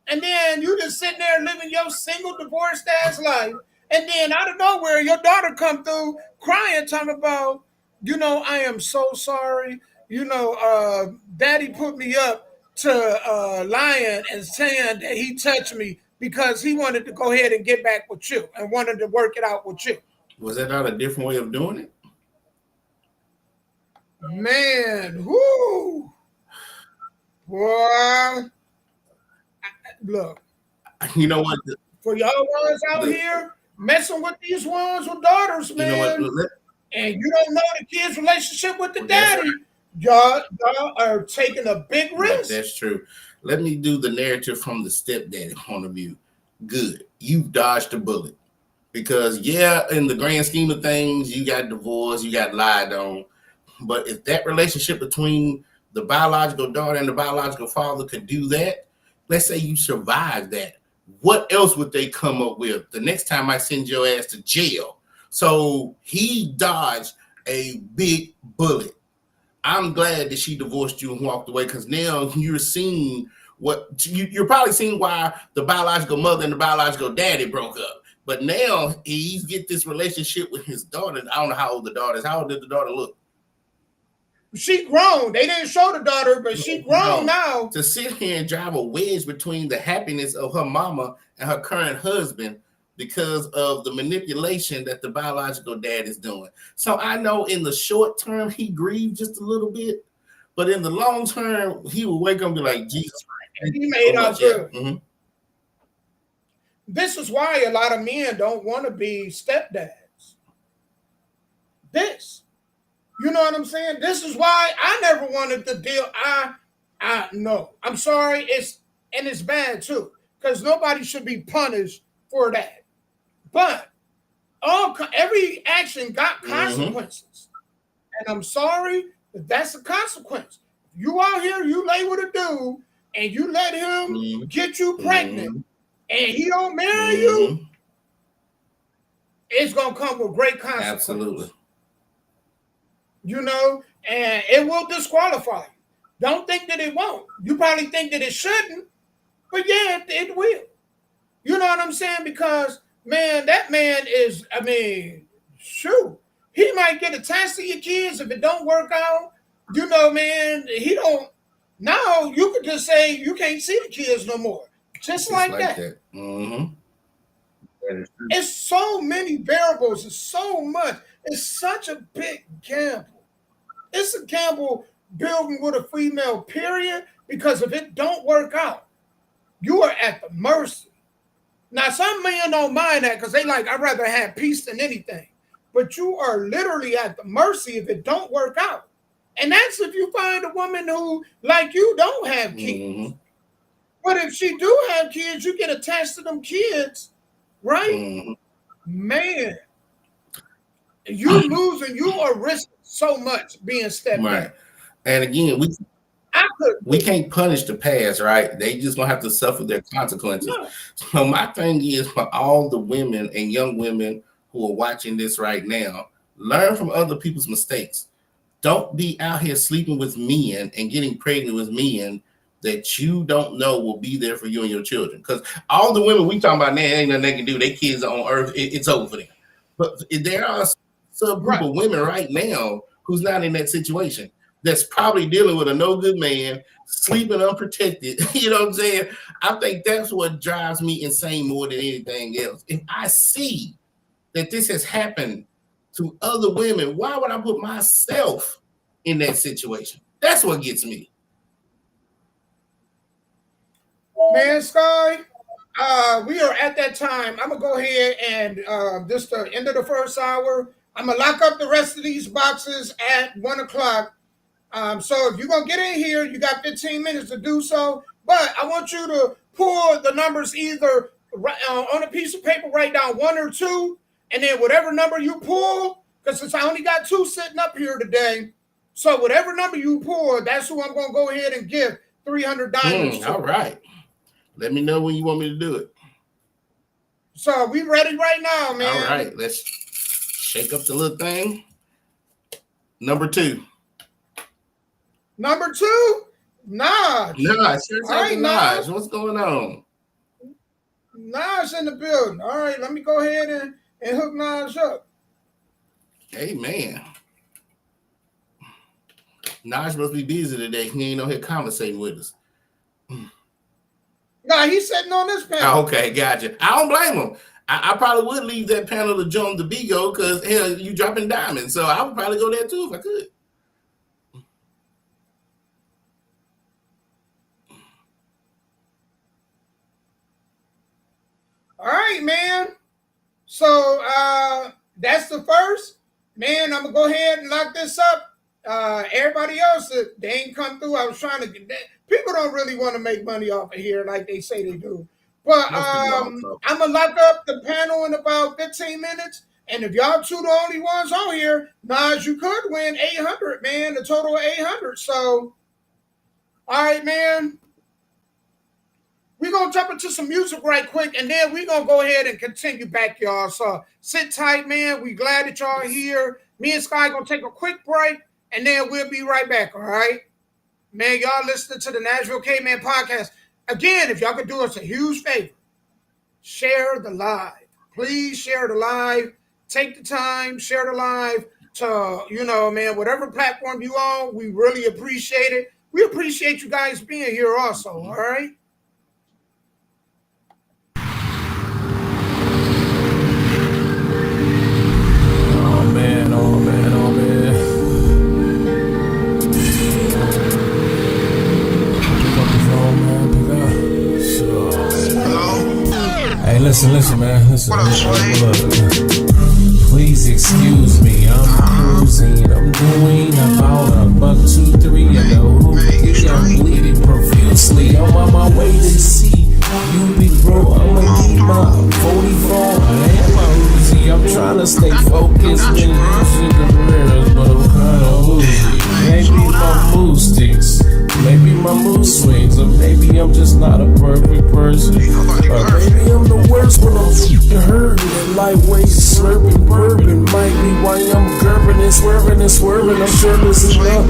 And then you just sitting there living your single divorced ass life. And then out of nowhere, your daughter come through crying, talking about, you know, I am so sorry. You know, daddy put me up to lying and saying that he touched me because he wanted to go ahead and get back with you and wanted to work it out with you. Was that not a different way of doing it? Man, whoo. Boy. Look. You know what? For y'all ones out here messing with these ones with daughters, man. You know what? And you don't know the kid's relationship with the daddy. Y'all are taking a big risk. That's true. Let me do the narrative from the stepdaddy point of view. Good. You dodged a bullet. Because, yeah, in the grand scheme of things, you got divorced, you got lied on. But if that relationship between the biological daughter and the biological father could do that, let's say you survived that, what else would they come up with? The next time I send your ass to jail. So he dodged a big bullet. I'm glad that she divorced you and walked away, because now you're seeing you're probably seeing why the biological mother and the biological daddy broke up. But now he's get this relationship with his daughter. I don't know how old the daughter is. How old did the daughter look? She grown. They didn't show the daughter, but she grown now. To sit here and drive a wedge between the happiness of her mama and her current husband because of the manipulation that the biological dad is doing. So I know in the short term, he grieved just a little bit, but in the long term, he will wake up and be like, Jesus Christ. He made out good. Mm-hmm. This is why a lot of men don't want to be stepdads. You know what I'm saying? This is why I never wanted to deal. No, I'm sorry. It's bad too, because nobody should be punished for that. But every action got consequences. And I'm sorry, but that's a consequence. You out here, you lay with a dude, and you let him get you pregnant, and he don't marry you, it's going to come with great consequences. Absolutely. You know, and it will disqualify you. Don't think that it won't. You probably think that it shouldn't, but yeah, it will. You know what I'm saying? Because, man, that man is, shoot, he might get attached to your kids if it don't work out. You know, man, he don't. Now you could just say you can't see the kids no more. Just like that. Mm-hmm. It's so many variables. It's so much. It's such a big gamble. It's a gamble building with a female, period, because if it don't work out, you are at the mercy. Now, some men don't mind that because they like, I'd rather have peace than anything. But you are literally at the mercy if it don't work out. And that's if you find a woman who, like you, don't have kids. But if she do have kids, you get attached to them kids, right? Man, you losing, you are risking so much being stepped right. back. And again, we can't punish the past, right? They just gonna have to suffer their consequences. No. So my thing is, for all the women and young women who are watching this right now, learn from other people's mistakes. Don't be out here sleeping with men and getting pregnant with men that you don't know will be there for you and your children. Because all the women we talking about now, ain't nothing they can do. Their kids are on earth. It's over for them. But there are subgroup of women right now who's not in that situation, that's probably dealing with a no good man, sleeping unprotected. You know what I'm saying? I think that's what drives me insane more than anything else. If I see that this has happened to other women, why would I put myself in that situation? That's what gets me. Man, Sky, we are at that time. I'm going to go ahead and just the end of the first hour, I'm going to lock up the rest of these boxes at 1 o'clock. So if you're going to get in here, you got 15 minutes to do so. But I want you to pull the numbers either on a piece of paper, write down 1 or 2, and then whatever number you pull, because since I only got 2 sitting up here today, so whatever number you pull, that's who I'm going to go ahead and give $300 to. All right. Let me know when you want me to do it. So we ready right now, man. All right. Let's shake up the little thing. Number 2. Number 2? Naj. Right, Naj. What's going on? Naj in the building. All right, let me go ahead and hook Naj up. Hey, man. Naj must be busy today. He ain't on here conversating with us. No, he's sitting on this panel. Okay, gotcha. I don't blame him. I probably would leave that panel to Joan DeBigo because hell, you dropping diamonds. So I would probably go there too if I could. All right, man. So that's the first. Man, I'm gonna go ahead and lock this up. Everybody else, they ain't come through. I was trying to get that. People don't really want to make money off of here like they say they do. But I'm gonna lock up the panel in about 15 minutes. And if y'all two the only ones on here, Nas, you could win 800, man, a total of 800. So, all right, man. We're going to jump into some music right quick, and then we're going to go ahead and continue back, y'all. So sit tight, man. We glad that y'all are here. Me and Sky going to take a quick break, and then we'll be right back, all right? Man, y'all listening to the Nashville Caveman podcast. Again, if y'all could do us a huge favor, share the live. Please share the live. Take the time, share the live to, man, whatever platform you on. We really appreciate it. We appreciate you guys being here also, all right? Oh man. Hey, listen, man. Listen. Please excuse me. I'm cruising. I'm doing about $1, $2, $3 in the hoopty. I'm bleeding profusely. I'm on my way to see you, big bro. I'ma need my 44 and my Uzi. I'm trying to stay focused when you cigarettes, but I'm kind of woozy. Maybe my mood sticks, maybe my mood swings, or maybe I'm just not a perfect person, or maybe I'm the worst when I'm hurting and lightweight slurping bourbon. Might be why I'm gurping and swerving. I'm sure this is not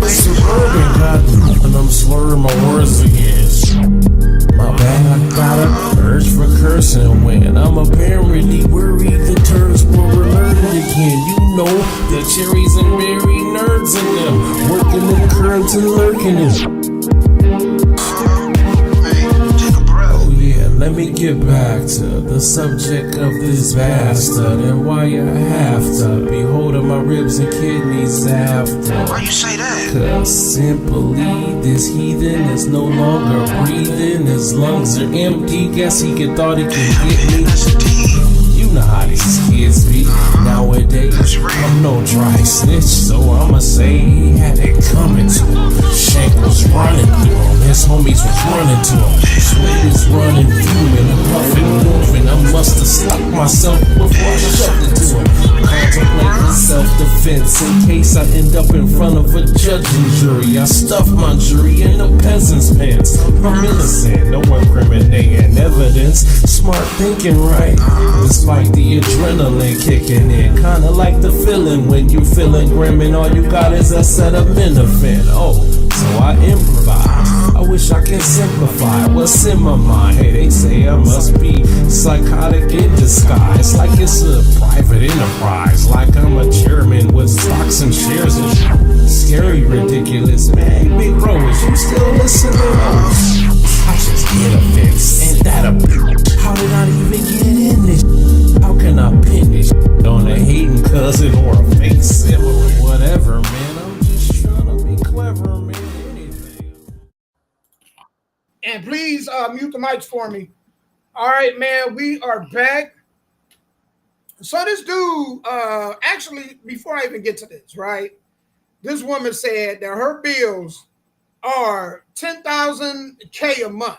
suburban, God, and I'm slurring my words again. My bad, I got a urge for cursing when I'm apparently worried the turns will learn again. You know the cherries and berry nerds in them, working the current and lurking it. Oh yeah, let me get back to the subject of this bastard and why I have to be holding my ribs and kidneys after. Why you say that? Cause simply this heathen is no longer breathing. His lungs are empty. Guess he thought he could get me. You know how these kids be nowadays. I'm no dry snitch, so I'ma say he had it coming to him. Shank was running through him. His homies was running to him. Sweat is running through me. I'm puffing, moving. I must have stopped myself before I shoved it to him. Contemplating self-defense in case I end up in front of a judge and jury. I stuff my jury in a peasant's pants. I'm innocent, no incriminating evidence. Smart thinking, right? It's like the adrenaline kicking in, kinda like the feeling when you feeling grim and all you got is a set of Minifin. Oh, so I improvise. I wish I could simplify what's in my mind. Hey, they say I must be psychotic in disguise, like it's a private enterprise, like I'm a chairman with stocks and shares and shit. Scary, ridiculous, man. Big bro, is you still listening? Oh, I just get offense, and that a bitch. How did I even get in this? How can I pin this on a hating cousin or a fake sibling or whatever, man? I'm just trying to be clever, man. And please mute the mics for me. All right, man, we are back. So this dude, actually, before I even get to this, right? This woman said that her bills are $10,000 a month.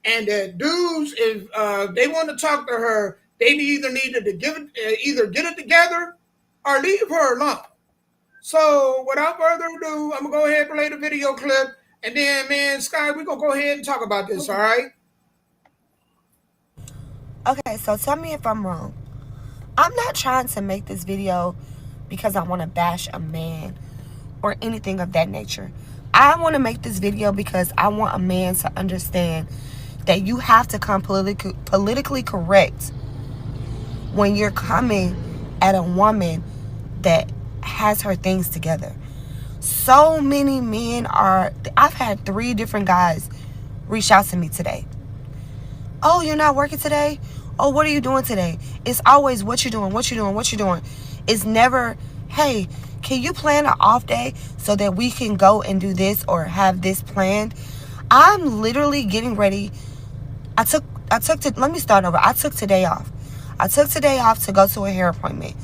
And that dudes, if they want to talk to her, they either needed to either get it together or leave her alone. So without further ado, I'm going to go ahead and play the video clip. And then, man, Sky, we're going to go ahead and talk about this, all right? Okay, so tell me if I'm wrong. I'm not trying to make this video because I want to bash a man or anything of that nature. I want to make this video because I want a man to understand that you have to come politically correct when you're coming at a woman that has her things together. So many men I've had 3 different guys reach out to me today. Oh, you're not working today? Oh, what are you doing today? It's always what you doing, what you doing, what you doing. It's never, hey, can you plan an off day so that we can go and do this or have this planned? I'm literally getting ready. Let me start over. I took today off. I took today off to go to a hair appointment.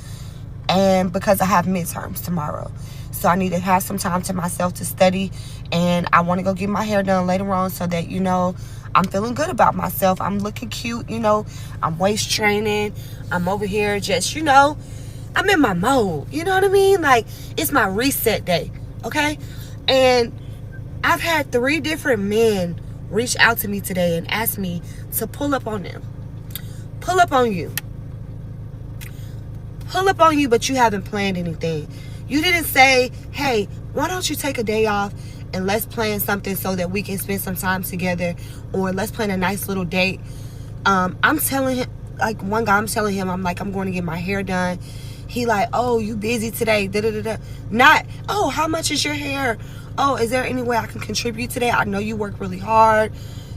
And because I have midterms tomorrow. So I need to have some time to myself to study. And I want to go get my hair done later on so that, I'm feeling good about myself. I'm looking cute, I'm waist training. I'm over here just, I'm in my mode. You know what I mean? Like, it's my reset day. Okay? And I've had 3 different men reach out to me today and ask me to pull up on them. Pull up on you. Pull up on you, but you haven't planned anything. You didn't say, hey, why don't you take a day off and let's plan something so that we can spend some time together, or let's plan a nice little date. I'm telling him, like one guy, I'm telling him, I'm like, I'm going to get my hair done. He like, oh, you busy today? Da-da-da-da. Not, oh, how much is your hair? Oh, is there any way I can contribute today? I know you work really hard.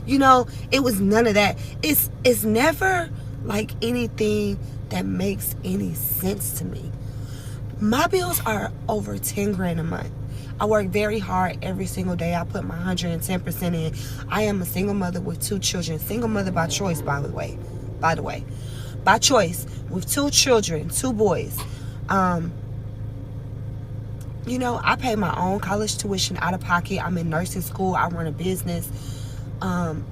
It was none of that. It's never like anything that makes any sense to me. My bills are over 10 grand a month. I work very hard every single day. I put my 110% in. I am a single mother with 2 children. Single mother by choice, by the way. By choice, with 2 children, 2 boys. I pay my own college tuition out of pocket. I'm in nursing school. I run a business. I'm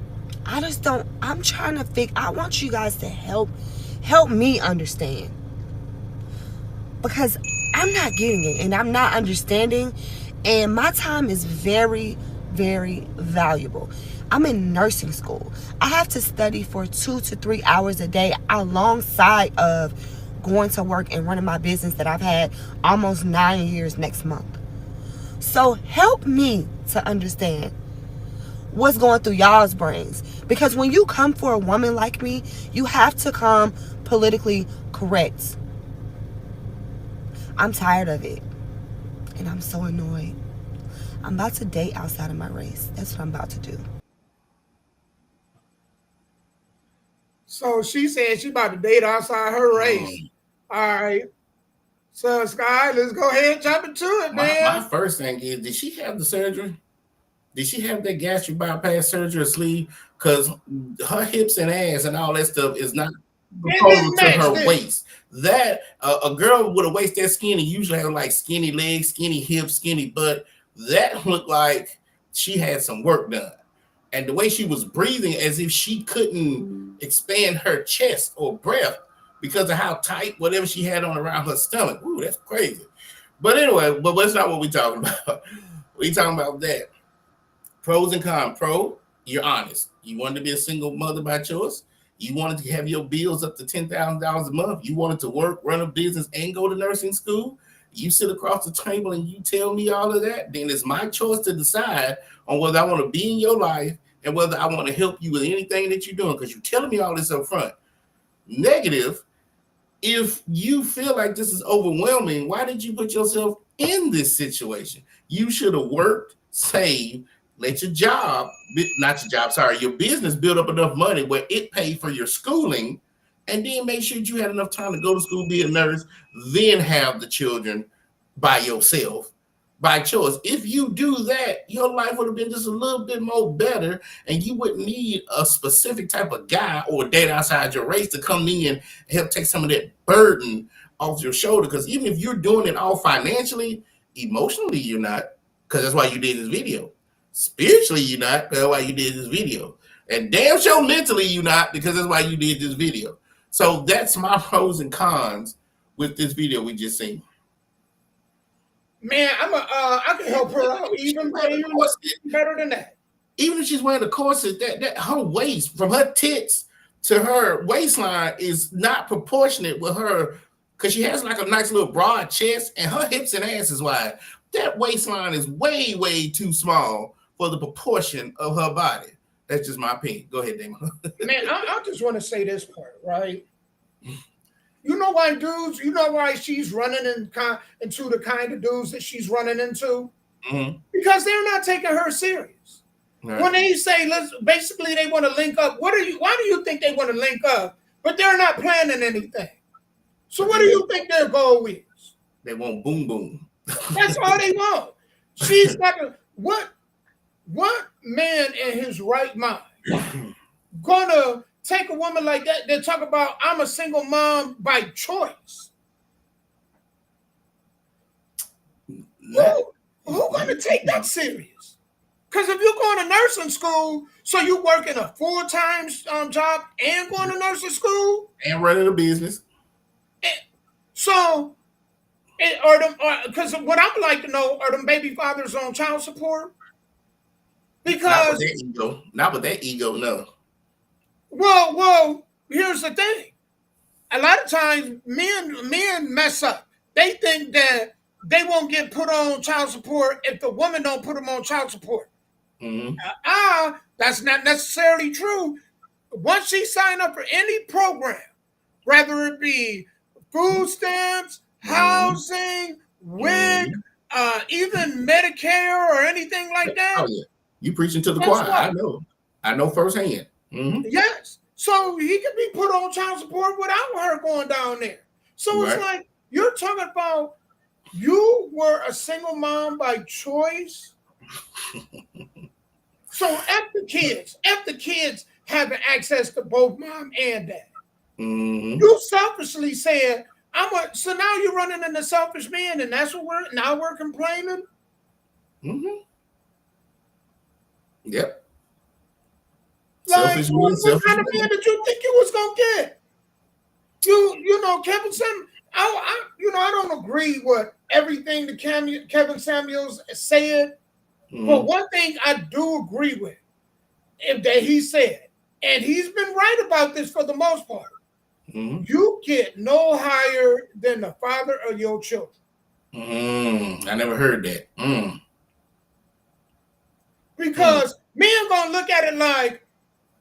trying to I want you guys to help me understand. Because I'm not getting it and I'm not understanding. And my time is very, very valuable. I'm in nursing school. I have to study for 2 to 3 hours a day alongside of going to work and running my business that I've had almost 9 years next month. So help me to understand what's going through y'all's brains. Because when you come for a woman like me, you have to come politically correct. I'm tired of it. And I'm so annoyed. I'm about to date outside of my race. That's what I'm about to do. So she said she about to date outside her race. All right. So Sky, let's go ahead and jump into it, man. My first thing is, did she have the surgery? Did she have that gastric bypass surgery or sleeve? Because her hips and ass and all that stuff is not proposal to her waist. That a girl with a waist that skinny usually have like skinny legs, skinny hips, skinny butt. That looked like she had some work done. And the way she was breathing, as if she couldn't expand her chest or breath because of how tight whatever she had on around her stomach. Ooh, that's crazy. But anyway, but that's not what we're talking about. We talking about that. Pros and cons. Pro, you're honest. You wanted to be a single mother by choice. You wanted to have your bills up to $10,000 a month. You wanted to work, run a business, and go to nursing school. You sit across the table and you tell me all of that. Then it's my choice to decide on whether I want to be in your life and whether I want to help you with anything that you're doing, because you're telling me all this up front. Negative, if you feel like this is overwhelming, why did you put yourself in this situation? You should have worked, saved, let your your business build up enough money where it paid for your schooling, and then make sure you had enough time to go to school, be a nurse, then have the children by yourself, by choice. If you do that, your life would have been just a little bit more better, and you wouldn't need a specific type of guy or date outside your race to come in and help take some of that burden off your shoulder. Because even if you're doing it all financially, emotionally you're not, because that's why you did this video. Spiritually, you're not, that's why you did this video. And damn sure mentally you're not, because that's why you did this video. So that's my pros and cons with this video we just seen. Man, I can help her out even better than that. Even if she's wearing a corset, that her waist, from her tits to her waistline, is not proportionate with her, because she has like a nice little broad chest and her hips and ass is wide. That waistline is way, way too small for the proportion of her body. That's just my opinion. Go ahead, Damon. Man, I just want to say this part, right? You know why, dudes? You know why she's running into the kind of dudes that she's running into? Mm-hmm. Because they're not taking her serious. Right. When they say basically they want to link up, why do you think they want to link up? But they're not planning anything. So what do you think their goal is? They want boom boom. That's all they want. She's got to what man in his right mind gonna take a woman like that? They talk about I'm a single mom by choice. Who gonna take that serious? Because if you're going to nursing school, so you working a full-time job and going to nursing school and running a business. So, because what I would like to know, are them baby fathers on child support? Because not with that ego, no. Well, here's the thing. A lot of times, men mess up. They think that they won't get put on child support if the woman don't put them on child support. Mm-hmm. That's not necessarily true. Once she sign up for any program, whether it be food stamps, housing, WIC, even Medicare or anything like that. Oh yeah, you preaching to the choir. I know firsthand. Mm-hmm. Yes, so he can be put on child support without her going down there. So it's like you're talking about you were a single mom by choice. So F the kids having access to both mom and dad. Mm-hmm. You selfishly said, so now you're running into selfish men, and that's what we're complaining. Mm-hmm. Yep. Like, what kind of man did you think you was gonna get? You know, Kevin Samuels. I don't agree with everything that Kevin Samuels said. Mm-hmm. But one thing I do agree with that he said, and he's been right about this for the most part. Mm-hmm. You get no higher than the father of your children. I never heard that. Because men gonna look at it like,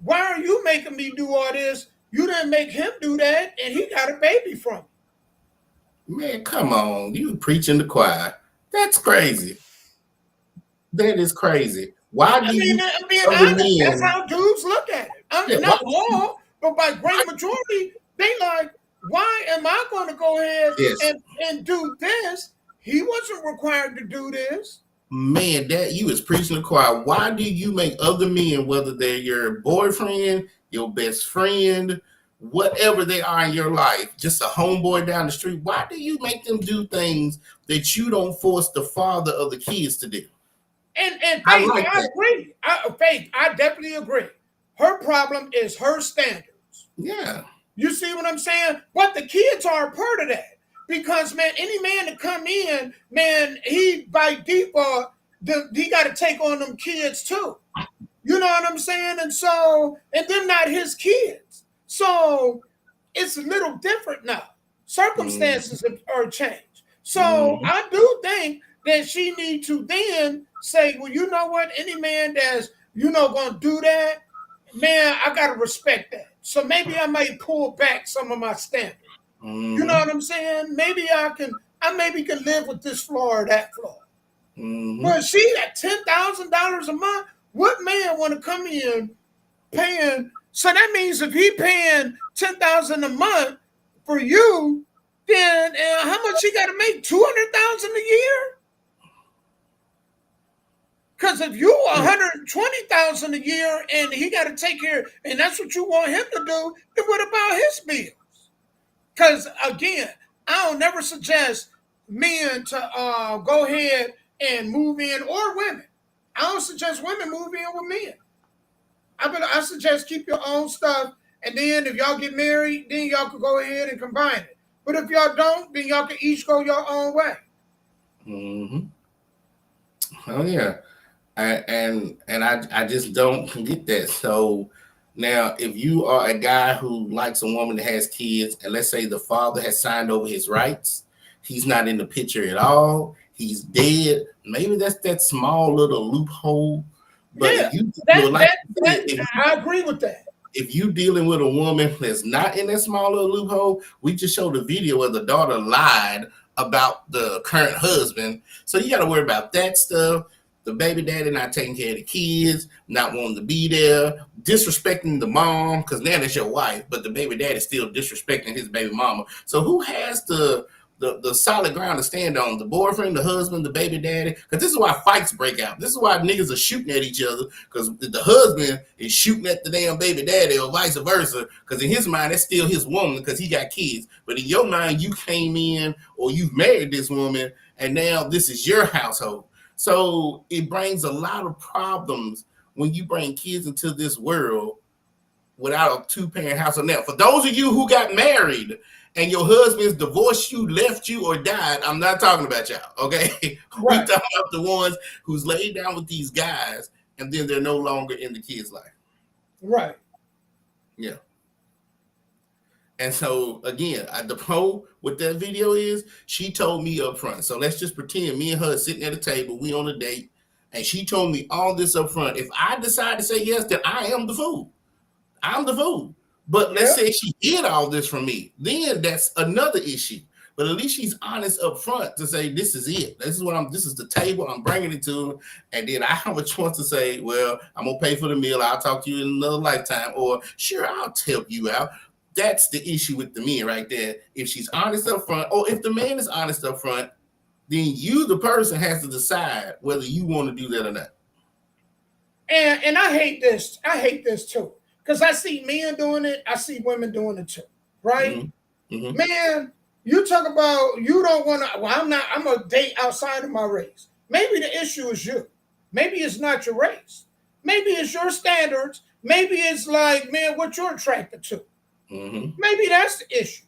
why are you making me do all this? You didn't make him do that, and he got a baby from you. Man, come on. You preaching the choir. That's crazy. That is crazy. Why do you? That's how dudes look at it. Not all, but by great majority, they like, why am I going to go ahead and do this? He wasn't required to do this. Man, you is preaching the choir. Why do you make other men, whether they're your boyfriend, your best friend, whatever they are in your life, just a homeboy down the street, why do you make them do things that you don't force the father of the kids to do? And Faith, I agree. Faith, I definitely agree. Her problem is her standards. Yeah. You see what I'm saying? But the kids are a part of that. Because, man, any man that come in, man, he, by default, he got to take on them kids, too. You know what I'm saying? And them not his kids. So it's a little different now. Circumstances are changed. So I do think that she need to then say, well, you know what? Any man that's, going to do that, man, I got to respect that. So maybe I might pull back some of my standards. You know what I'm saying? Maybe I can live with this flaw or that flaw. But she at $10,000 a month, what man want to come in paying? So that means if he paying $10,000 a month for you, then how much he got to make? $200,000 a year? Because if you $120,000 a year and he got to take care, and that's what you want him to do, then what about his bills? Because again, I don't never suggest men to go ahead and move in, or women. I don't suggest women move in with men. I suggest keep your own stuff, and then if y'all get married, then y'all can go ahead and combine it. But if y'all don't, then y'all can each go your own way. Oh yeah. I just don't get that. So now, if you are a guy who likes a woman that has kids, and let's say the father has signed over his rights, he's not in the picture at all, he's dead, maybe that's that small little loophole. But I agree with that. If you dealing with a woman that's not in that small little loophole, we just showed a video where the daughter lied about the current husband. So you got to worry about that stuff. the baby daddy not taking care of the kids, not wanting to be there, disrespecting the mom, because now that's your wife, but the baby daddy still disrespecting his baby mama. So who has the solid ground to stand on? The boyfriend, the husband, the baby daddy? Because this is why fights break out. This is why niggas are shooting at each other, because the husband is shooting at the damn baby daddy or vice versa, because in his mind, that's still his woman because he got kids. But in your mind, you came in or you've married this woman and now this is your household. So it brings a lot of problems when you bring kids into this world without a two-parent household. Now, for those of you who got married and your husband's divorced you, left you, or died, I'm not talking about y'all, okay? Right. We're talking about the ones who's laid down with these guys and then they're no longer in the kid's life. Right. Yeah. And so, again, the pro with that video is she told me up front. So let's just pretend me and her sitting at a table, we on a date, and she told me all this up front. If I decide to say yes, then I am the fool. I'm the fool. But let's say she hid all this from me. Then that's another issue. But at least she's honest up front to say, this is it. This is the table. I'm bringing it to her. And then I have a choice to say, well, I'm going to pay for the meal. I'll talk to you in another lifetime. Or sure, I'll help you out. That's the issue with the men right there. If she's honest up front, or if the man is honest up front, then you, the person, has to decide whether you want to do that or not. And I hate this. I hate this too. Because I see men doing it. I see women doing it too. Right? Mm-hmm. Man, you talk about you don't want to. Well, I'm a date outside of my race. Maybe the issue is you. Maybe it's not your race. Maybe it's your standards. Maybe it's like, man, what you're attracted to. Mm-hmm. Maybe that's the issue.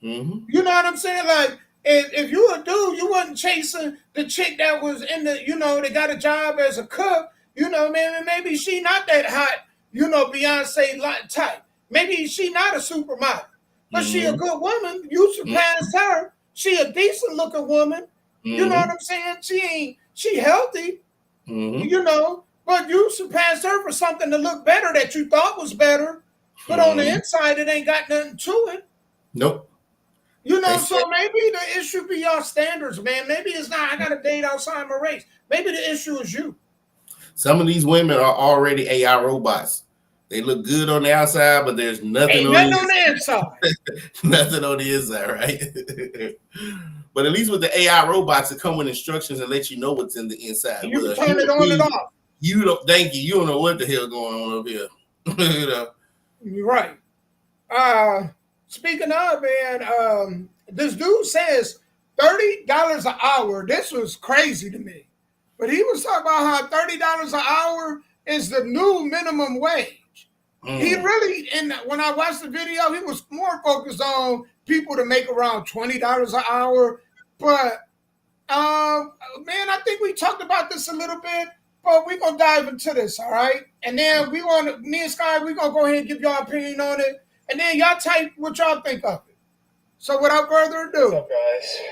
Mm-hmm. You know what I'm saying? Like, if you a dude, you wasn't chasing the chick that was in the, they got a job as a cook. Man, maybe she not that hot. Beyonce type. Maybe she not a supermodel, but she a good woman. You surpassed her. She a decent looking woman. You know what I'm saying? She healthy. But you surpassed her for something to look better that you thought was better. But on the inside, it ain't got nothing to it. Nope. So maybe the issue be your standards, man. Maybe it's not, I got a date outside my race. Maybe the issue is you. Some of these women are already AI robots. They look good on the outside, but there's nothing on the inside. Nothing on the inside, right? But at least with the AI robots, it come with instructions and let you know what's in the inside. You can turn it on and off. You don't. Thank you. You don't know what the hell going on up here. You're right. Speaking of, man, this dude says $30 an hour. This was crazy to me. But he was talking about how $30 an hour is the new minimum wage. He really, when I watched the video, he was more focused on people to make around $20 an hour. But, man, I think we talked about this a little bit, but we're going to dive into this, all right? And then me and Sky, we're going to go ahead and give y'all opinion on it. And then y'all type what y'all think of it. So without further ado. What's up, guys?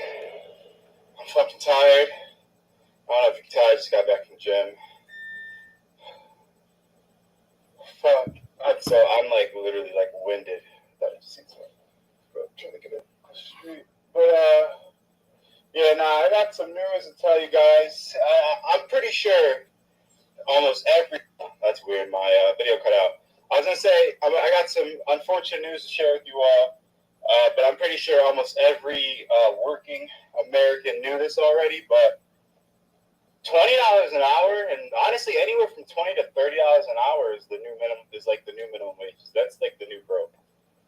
I'm fucking tired. I don't know if you can tell, I just got back from the gym. Fuck. So I'm like literally like winded. That seems like I'm trying to get across the street. But I got some news to tell you guys. I'm pretty sure almost every that's weird, my video cut out. I was gonna say I got some unfortunate news to share with you all. But I'm pretty sure almost every working American knew this already, but $20 an hour, and honestly, anywhere from $20 to $30 an hour is the new minimum. Is like the new minimum wages. That's like the new broke.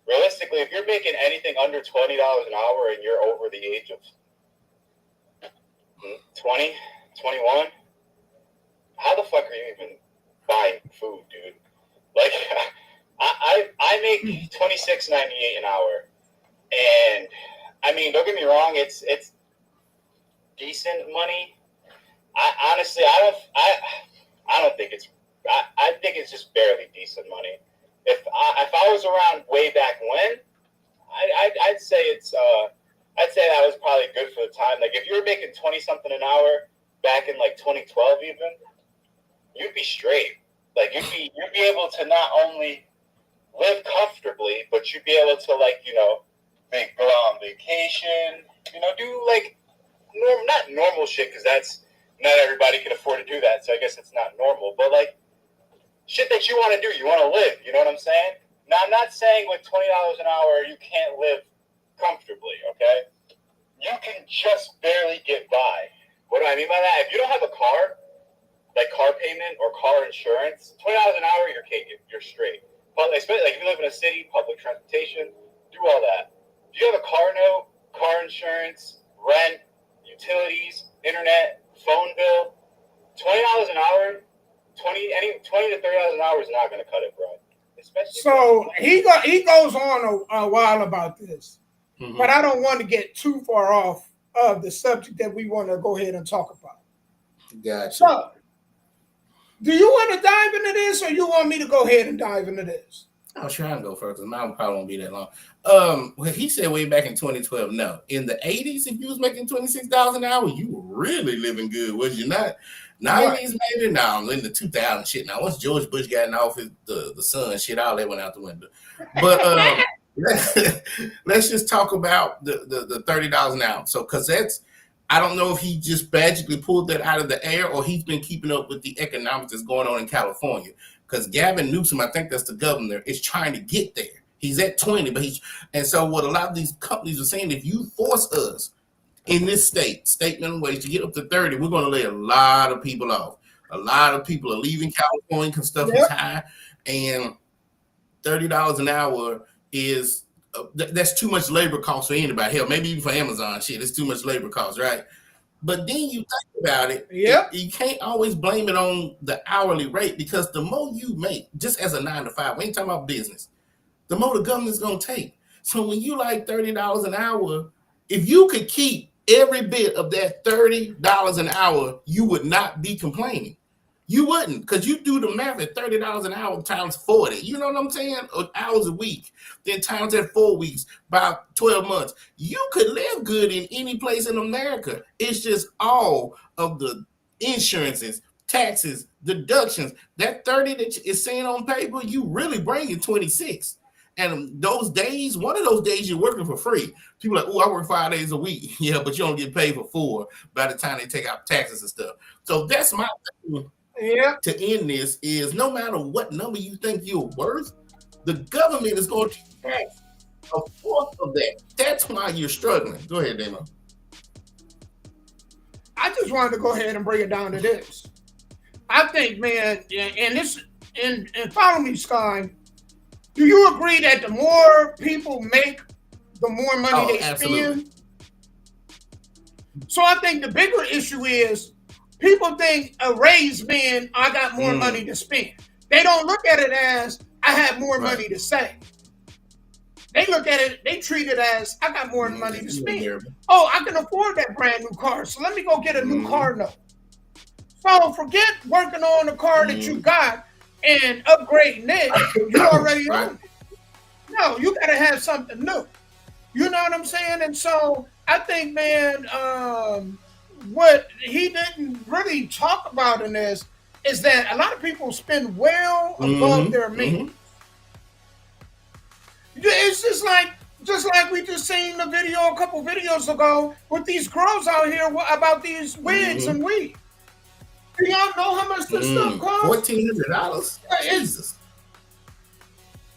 Realistically, if you're making anything under $20 an hour and you're over the age of 20, 21, how the fuck are you even buying food, dude? Like, I make $26.98 an hour, and I mean, don't get me wrong, it's decent money. I honestly, I don't think it's. I think it's just barely decent money. If I was around way back when, I'd say it's. I'd say that was probably good for the time. Like if you were making 20-something an hour back in like 2012, even, you'd be straight. Like you'd be able to not only live comfortably, but you'd be able to go on vacation. Do like not normal shit because that's not everybody can afford to do that, so I guess it's not normal. But like shit that you want to do, you want to live. You know what I'm saying? Now I'm not saying with $20 an hour you can't live comfortably. Okay, you can just barely get by. What do I mean by that? If you don't have a car, like car payment or car insurance, $20 an hour, you're straight. But especially like if you live in a city, public transportation, do all that. If you have a car note, car insurance, rent, utilities, internet, phone bill, $20 an hour, $20 to $30 an hour is not going to cut it, bro. Especially so he goes on a while about this, but I don't want to get too far off of the subject that we want to go ahead and talk about. Gotcha. So, do you want to dive into this, or you want me to go ahead and dive into this? I was trying to go first because mine probably won't be that long. Well, he said way back in 2012, no. In the 80s, if you was making $26 an hour, you were really living good, was you not? 90s, maybe? No, in the 2000 shit. Now, once George Bush got in office, the sun shit, all that went out the window. But let's just talk about the $30 an hour. So, because that's, I don't know if he just magically pulled that out of the air or he's been keeping up with the economics that's going on in California. Because Gavin Newsom, I think that's the governor, is trying to get there. He's at 20, but and so what a lot of these companies are saying, if you force us in this state minimum wage to get up to 30, we're going to lay a lot of people off. A lot of people are leaving California because stuff is high, and $30 an hour is that's too much labor cost for anybody. Hell, maybe even for Amazon, shit, it's too much labor cost, right? But then you think about it, you can't always blame it on the hourly rate because the more you make, just as a 9-to-5, we ain't talking about business, the more the government's going to take. So when you like $30 an hour, if you could keep every bit of that $30 an hour, you would not be complaining. You wouldn't, because you do the math at $30 an hour times 40. You know what I'm saying? Hours a week. Then times that 4 weeks, about 12 months. You could live good in any place in America. It's just all of the insurances, taxes, deductions. That 30 that is saying on paper, you really bring in 26. And those days, one of those days you're working for free. People are like, oh, I work 5 days a week. Yeah, but you don't get paid for 4 by the time they take out taxes and stuff. So that's my thing. To end this is no matter what number you think you're worth, the government is going to tax a fourth of that. That's why you're struggling. Go ahead, Damo. I just wanted to go ahead and bring it down to this. I think, man, and follow me, Sky. Do you agree that the more people make, the more money they spend? So I think the bigger issue is people think a raise means I got more money to spend. They don't look at it as I have more money to save. They look at it, they treat it as I got more money to spend. Oh, I can afford that brand new car, so let me go get a new car note. So forget working on the car that you got and upgrading it. You already own it. No, you got to have something new. You know what I'm saying? And so I think, man, what he didn't really talk about in this is that a lot of people spend well above their means. It's just like we just seen the video a couple videos ago with these girls out here about these wigs and weed. Do y'all know how much this stuff costs? $1,400. Jesus.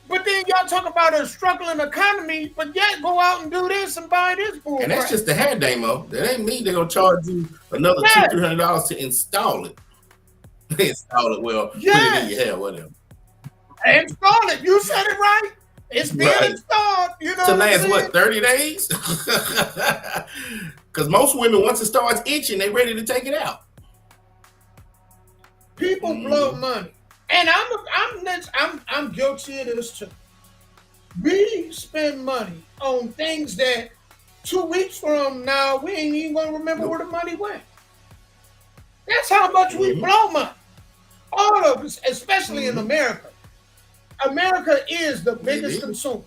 But then y'all talk about a struggling economy, but yet go out and do this and buy this bull. And that's just the hair demo. That ain't me. They're gonna charge you another $200-$300 to install it. Install it, well, put it in your hair, whatever. Install it. You said it right. It's being installed. You know. To last what, 30 days? Because most women, once it starts itching, they ready to take it out. People blow money. And I'm guilty of this too. We spend money on things that 2 weeks from now we ain't even gonna remember where the money went. That's how much we blow money. All of us, especially in America. America is the biggest consumer.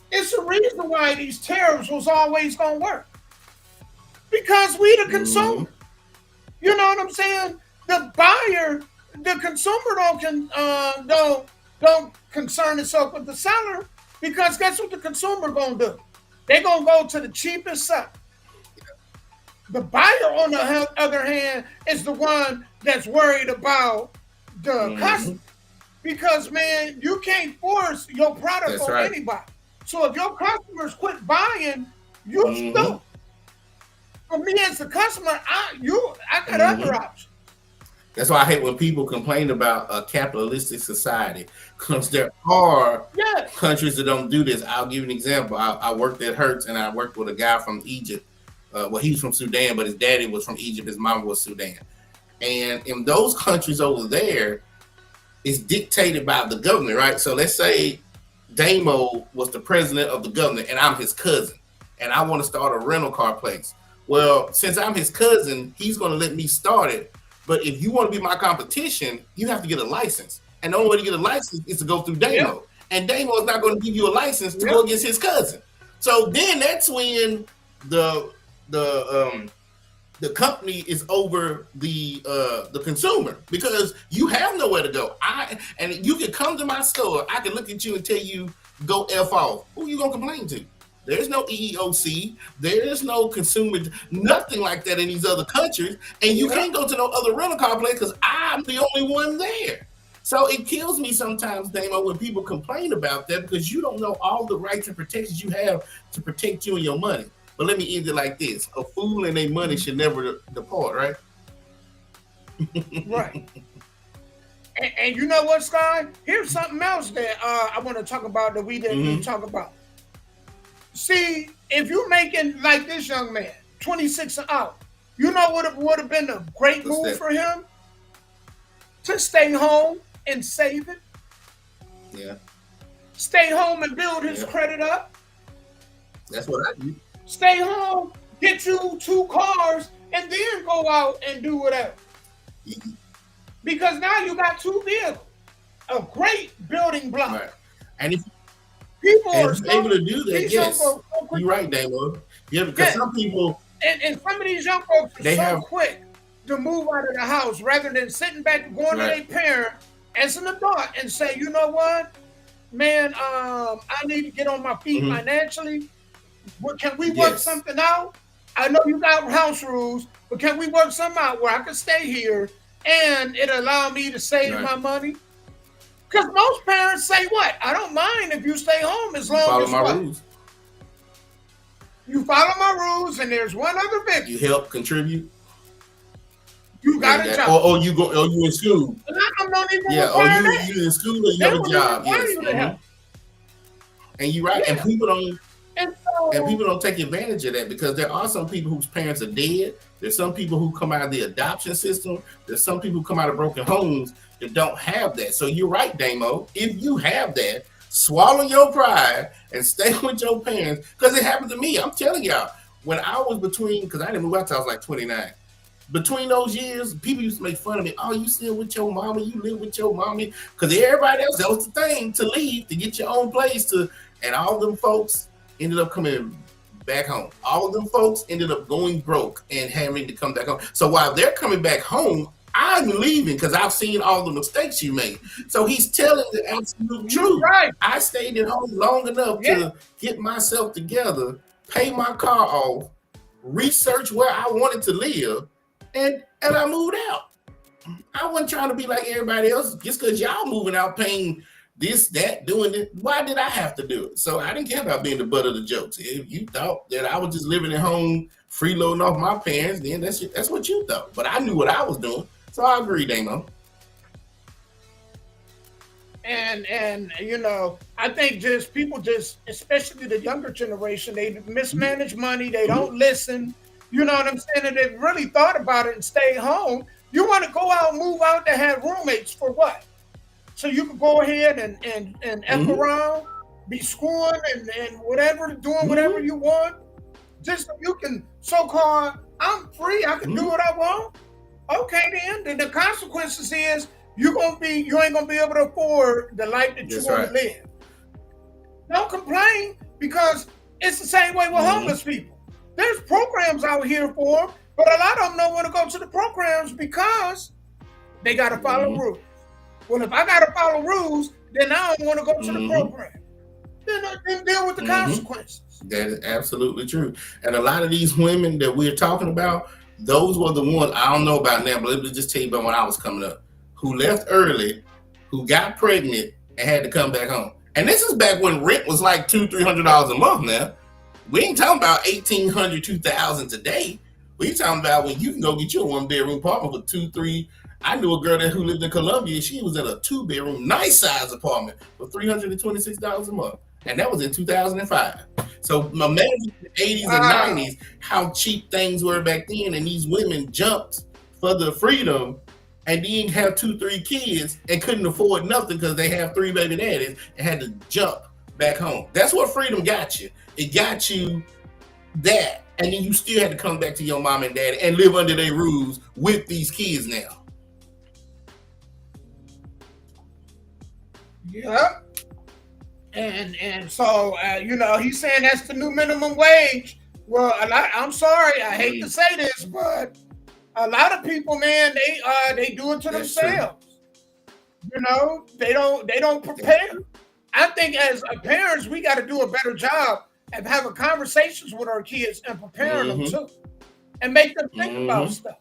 It's the reason why these tariffs was always gonna work. Because we the consumer. You know what I'm saying? The buyer, the consumer don't concern itself with the seller, because guess what the consumer gonna do? They gonna go to the cheapest seller. The buyer, on the other hand, is the one that's worried about the customer. Because, man, you can't force your product on anybody. So if your customers quit buying, you stupid. For me as a customer, I got other options. That's why I hate when people complain about a capitalistic society, because there are countries that don't do this. I'll give you an example. I worked at Hertz, and I worked with a guy from Egypt. Well, he was from Sudan, but his daddy was from Egypt. His mom was Sudan. And in those countries over there, it's dictated by the government, right? So let's say Damo was the president of the government, and I'm his cousin, and I want to start a rental car place. Well, since I'm his cousin, he's going to let me start it. But if you want to be my competition, you have to get a license. And the only way to get a license is to go through Damo. And Damo is not going to give you a license to go against his cousin. So then that's when the company is over the consumer, because you have nowhere to go. And you can come to my store, I can look at you and tell you, go F off. Who are you going to complain to? There's no EEOC. There's no consumer, nothing like that in these other countries. And you can't go to no other rental car place because I'm the only one there. So it kills me sometimes, Damo, when people complain about that, because you don't know all the rights and protections you have to protect you and your money. But let me end it like this. A fool and their money should never depart, right? Right. And you know what, Sky? Here's something else that I want to talk about that we didn't talk about. See, if you're making like this young man, 26 and out, you know what would have been a great move for him? To stay home and save it. Yeah. Stay home and build his credit up. That's what I do. Stay home, get you 2 cars, and then go out and do whatever. Because now you got 2 vehicles. A great building block. Right. And if people are able to do that, yes. You're right, Damo. Yeah, because some people... And some of these young folks are quick to move out of the house rather than sitting back, going to their parent as an adult and say, you know what, man, I need to get on my feet financially. Can we work something out? I know you got house rules, but can we work something out where I can stay here and it allow me to save my money? Because most parents say what? I don't mind if you stay home as long as my rules. You follow my rules, and there's one other big. You help contribute. You got a job. Or you go. Or you in school. I'm not even. Or you in school, or you have a job. Yes. And you're right. And people don't. And people don't take advantage of that, because there are some people whose parents are dead. There's some people who come out of the adoption system. There's some people who come out of broken homes that don't have that. So you're right, Damo. If you have that, swallow your pride and stay with your parents, because it happened to me. I'm telling y'all, when I was because I didn't move out till I was like 29. Between those years, people used to make fun of me. Oh, you still with your mama? You live with your mommy? Because everybody else, that was the thing, to leave, to get your own place. And all them folks ended up coming back home. All of them folks ended up going broke and having to come back home. So while they're coming back home, I'm leaving because I've seen all the mistakes you made. So he's telling the absolute truth. Right. I stayed at home long enough to get myself together, pay my car off, research where I wanted to live, and I moved out. I wasn't trying to be like everybody else just because y'all moving out paying this, that, doing it. Why did I have to do it? So I didn't care about being the butt of the jokes. If you thought that I was just living at home, freeloading off my parents, then that's what you thought. But I knew what I was doing. So I agree, Damo. And you know, I think people, especially the younger generation, they mismanage money. They don't listen. You know what I'm saying? And they really thought about it and stay home. You want to go out, move out to have roommates for what? So you can go ahead and F around, be screwing and whatever, doing whatever you want. Just so you can so-called, I'm free, I can do what I want. Okay, then the consequences is you ain't gonna be able to afford the life that you want to live. Don't complain, because it's the same way with homeless people. There's programs out here for them, but a lot of them don't want to go to the programs because they got to follow rules. Well, if I got to follow rules, then I don't want to go to the program. then deal with the consequences. That is absolutely true. And a lot of these women that we're talking about, those were the ones, I don't know about now, but let me just tell you about when I was coming up, who left early, who got pregnant and had to come back home. And this is back when rent was like $200-300 a month now. We ain't talking about $1,800, $2,000 today. We talking about when you can go get you a 1-bedroom apartment for $2-3. I knew a girl who lived in Columbia. She was in a 2-bedroom, nice size apartment for $326 a month. And that was in 2005. So imagine in the 80s and 90s, how cheap things were back then. And these women jumped for the freedom and then have 2-3 kids and couldn't afford nothing because they have 3 baby daddies and had to jump back home. That's what freedom got you. It got you that. And then you still had to come back to your mom and daddy and live under their rules with these kids now. Yep. And so, he's saying that's the new minimum wage. Well, I'm sorry, I hate to say this, but a lot of people, man, they do it to themselves. True. They don't prepare. I think as parents, we got to do a better job of having conversations with our kids and preparing them too, and make them think about stuff.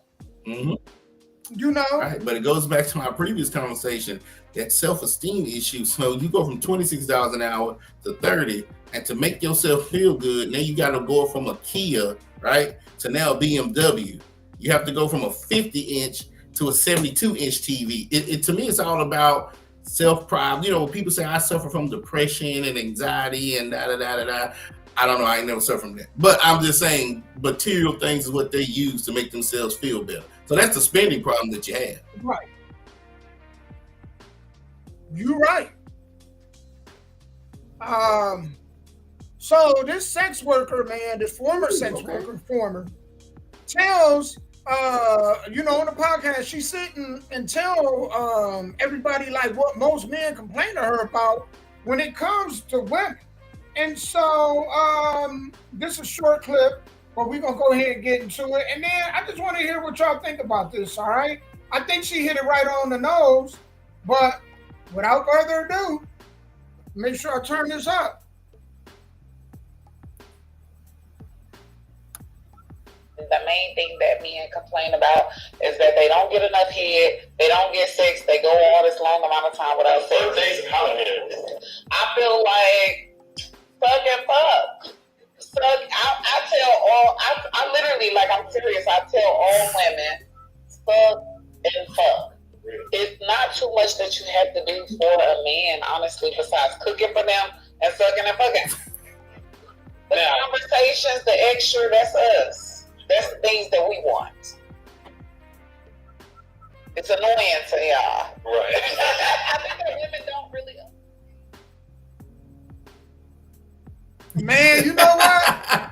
Right, but it goes back to my previous conversation, that self-esteem issue. So you go from $26 an hour to $30, and to make yourself feel good, now you got to go from a Kia, right, to now a BMW. You have to go from a 50-inch to a 72-inch TV. It to me, it's all about self-pride. People say I suffer from depression and anxiety and da-da-da-da-da. I don't know. I ain't never suffered from that. But I'm just saying material things is what they use to make themselves feel better. So that's the spending problem that you have. Right. You're right. So this sex worker, man, this former sex worker, tells, on the podcast, she's sitting and tell everybody like what most men complain to her about when it comes to women. And so this is a short clip, but we're going to go ahead and get into it. And then I just want to hear what y'all think about this, all right? I think she hit it right on the nose, but without further ado, make sure I turn this up. The main thing that men complain about is that they don't get enough head, they don't get sex, they go all this long amount of time without sex. I feel like suck and fuck. I literally, like, I'm serious, I tell all women, suck and fuck. It's not too much that you have to do for a man, honestly, besides cooking for them and sucking and fucking. The conversations, the extra, that's us. That's the things that we want. It's annoying to y'all. Right. I think that women don't really. Man, you know what?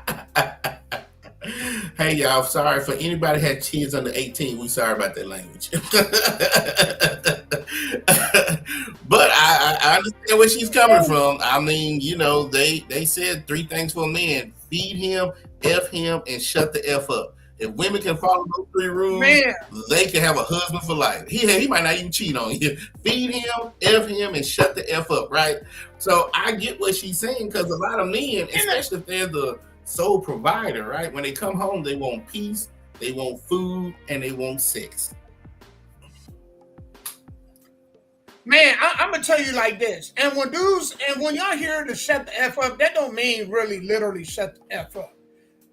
Hey, y'all, sorry for anybody had kids under 18. We sorry about that language. But I understand where she's coming from. I mean, they said 3 things for a man: feed him, F him, and shut the F up. If women can follow those 3 rules, they can have a husband for life. He might not even cheat on you. Feed him, F him, and shut the F up, right? So I get what she's saying, because a lot of men, especially if they're the sole provider, right? When they come home, they want peace, they want food, and they want sex. Man, I'm gonna tell you like this. And when y'all hear to shut the F up, that don't mean really literally shut the F up.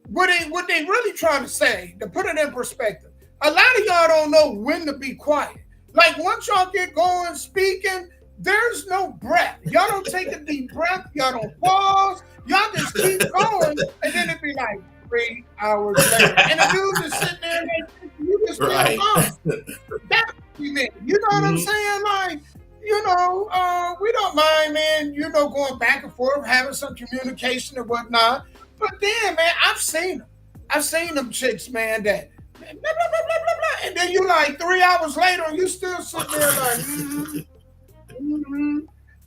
What they really trying to say, to put it in perspective, a lot of y'all don't know when to be quiet. Like, once y'all get going speaking, there's no breath. Y'all don't take a deep breath. Y'all don't pause. Y'all just keep going, and then it be like 3 hours later, and the dude just sitting there and you just still going. That's what you mean. You know what I'm saying? Like, we don't mind, man, going back and forth, having some communication and whatnot. But then, man, I've seen them chicks, man, that blah, blah, blah, blah, blah, blah. And then you like 3 hours later and you still sitting there like,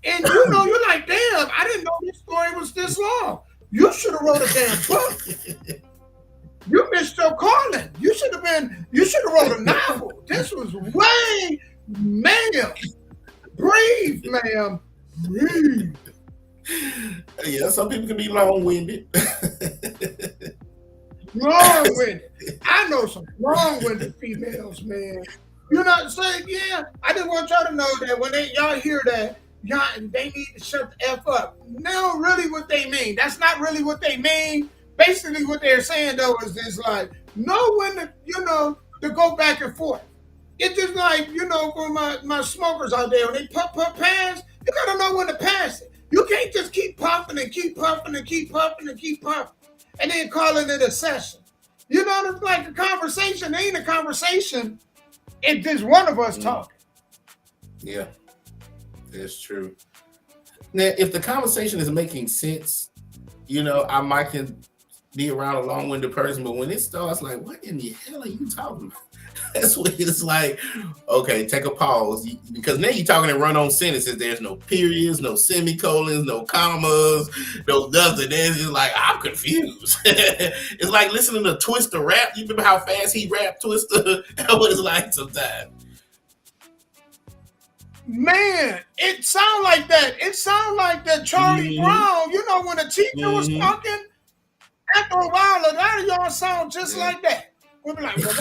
And you're like, damn, I didn't know this story was this long. You should have wrote a damn book. You missed your calling. You should have wrote a novel. This was way, ma'am. Breathe, ma'am. Breathe. Yeah, some people can be long-winded. Long-winded. I know some long-winded females, man. You know what I'm saying? Yeah. I just want y'all to know that when y'all hear that, y'all, they need to shut the F up. No, really what they mean. That's not really what they mean. Basically what they're saying though is like, know when to, to go back and forth. It's just like, for my smokers out there, when they pass, you gotta know when to pass it. You can't just keep puffing and keep puffing and keep puffing and keep puffing and then calling it a session. It's like a conversation. It ain't a conversation. It's just one of us talking. Yeah, that's true. Now, if the conversation is making sense, I might can be around a long-winded person, but when it starts like, what in the hell are you talking about? That's when it's like, okay, take a pause, because now you're talking in run-on sentences. There's no periods, no semicolons, no commas, no nothing. It's just like, I'm confused. It's like listening to Twista rap. You remember how fast he rapped, Twista? That's what it's like sometimes. Man, it sound like that. It sound like that Charlie Brown. When the teacher was talking, after a while, a lot of y'all sound just like that. We'll be like, because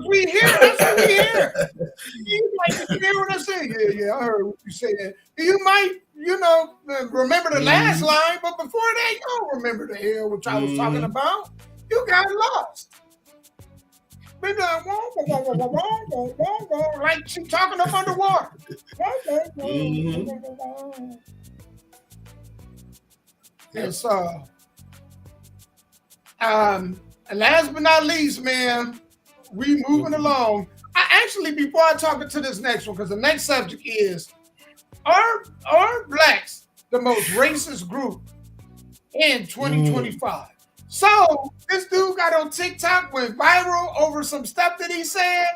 we hear, that's what we hear. You hear what I say? Yeah, I heard what you said. You might, remember the last line, but before that, you don't remember the hell what I was talking about. You got lost. Maybe like, like she talking up underwater. And so, and last but not least, man, we moving along. Before I talk to this next one, because the next subject is, are blacks the most racist group in 2025? So this dude got on TikTok, went viral over some stuff that he said.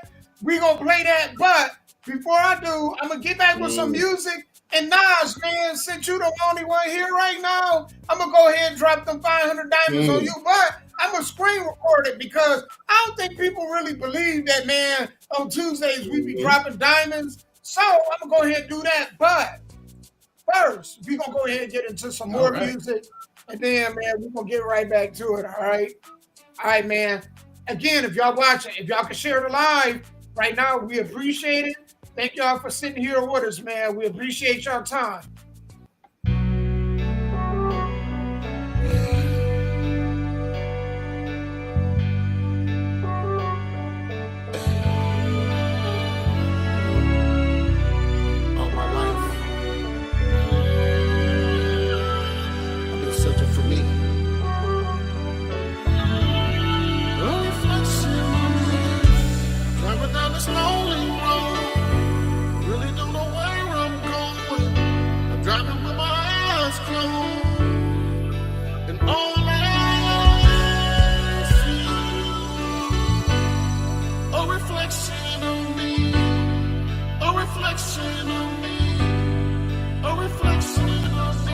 We gonna play that, but before I do, I'm gonna get back with some music. And Nas, man, since you the only one here right now, I'm gonna go ahead and drop them 500 diamonds on you. But I'm gonna screen record it because I don't think people really believe that, man. On Tuesdays we be dropping diamonds, so I'm gonna go ahead and do that. But first, we gonna go ahead and get into some more music, and then, man, we're gonna get right back to it. All right, man. Again, if y'all watching, if y'all can share the live right now, we appreciate it. Thank y'all for sitting here with us, man. We appreciate y'all time. All my life, I've been searching for me. Driving down this lonely road. Really don't know where I'm going. I'm driving with my eyes closed, and all I see, a reflection of me, a reflection of me, a reflection of me.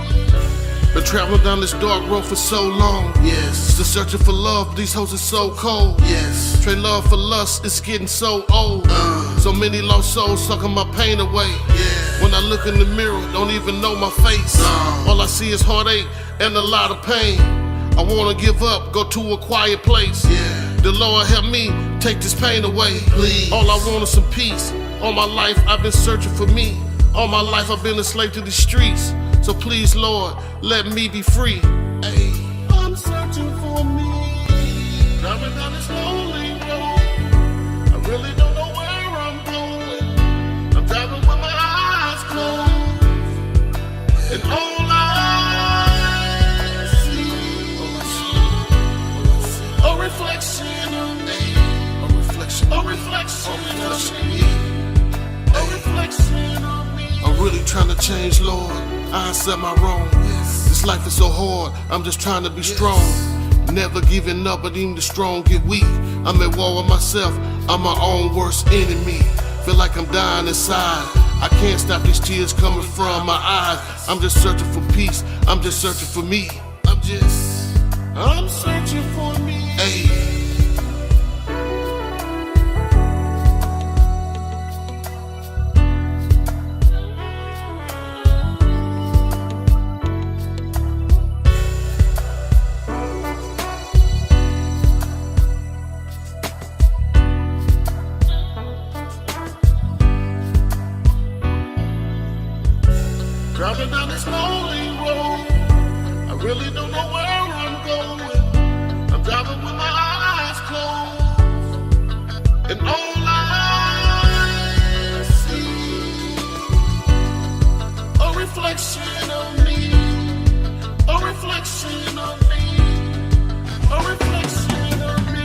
Been traveling down this dark road for so long. Yes. Still searching for love, these hoes are so cold. Yes. Trade love for lust, it's getting so old. So many lost souls sucking my pain away. Yeah. When I look in the mirror, don't even know my face. All I see is heartache and a lot of pain. I wanna give up, go to a quiet place. Yeah. The Lord help me take this pain away. Please. All I want is some peace. All my life I've been searching for me. All my life I've been a slave to the streets. So please, Lord, let me be free. Hey. I'm searching for me. Driving down this lonely road. I really don't know where I'm going. I'm driving with my eyes closed, and all I see, a reflection of me, a reflection of me, a reflection of me. I'm really trying to change, Lord. I accept my wrong. This life is so hard, I'm just trying to be strong. Never giving up, but even the strong get weak. I'm at war with myself, I'm my own worst enemy. Feel like I'm dying inside. I can't stop these tears coming from my eyes. I'm just searching for peace, I'm just searching for me. I'm searching for me. Hey. Driving down this lonely road, I really don't know where I'm going. I'm driving with my eyes closed, and all I see, a reflection of me, a reflection of me, a reflection of me.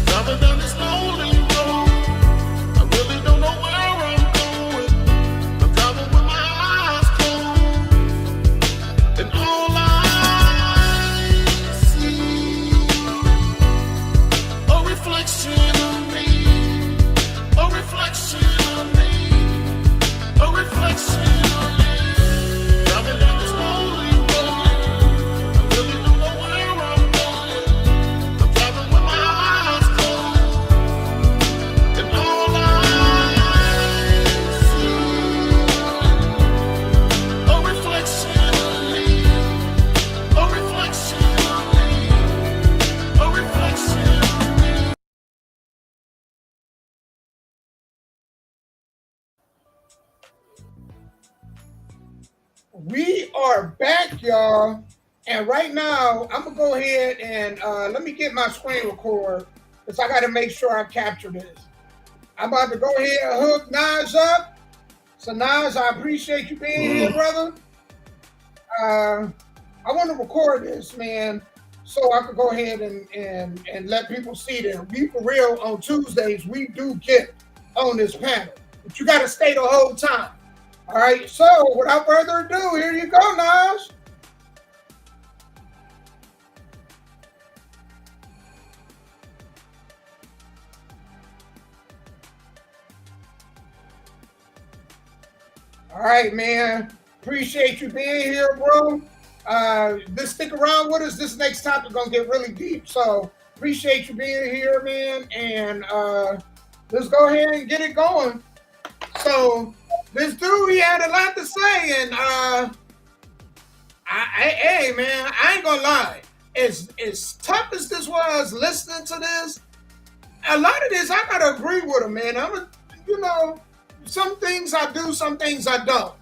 Driving down this lonely road, I really don't know where I'm going. I'm driving with my eyes closed, and all I see, a reflection of me, a reflection of me, a reflection of me. Driving down this lonely road, I really don't know where I'm going. I'm driving with my eyes closed, and all I see, a reflection of me, a reflection of me, a reflection of me. We are back, y'all. And right now, I'm going to go ahead and let me get my screen record because I got to make sure I capture this. I'm about to go ahead and hook Nas up. So, Nas, I appreciate you being here, brother. I want to record this, man, so I could go ahead and let people see that we, for real, on Tuesdays, we do get on this panel. But you got to stay the whole time. All right, so without further ado, here you go, Nas. All right, man. Appreciate you being here, bro. Just stick around with us. This next topic gonna get really deep. So appreciate you being here, man. And let's go ahead and get it going. So this dude, he had a lot to say, and hey, man, I ain't gonna lie. As tough as this was listening to this, a lot of this I gotta agree with him, man. Some things I do, some things I don't.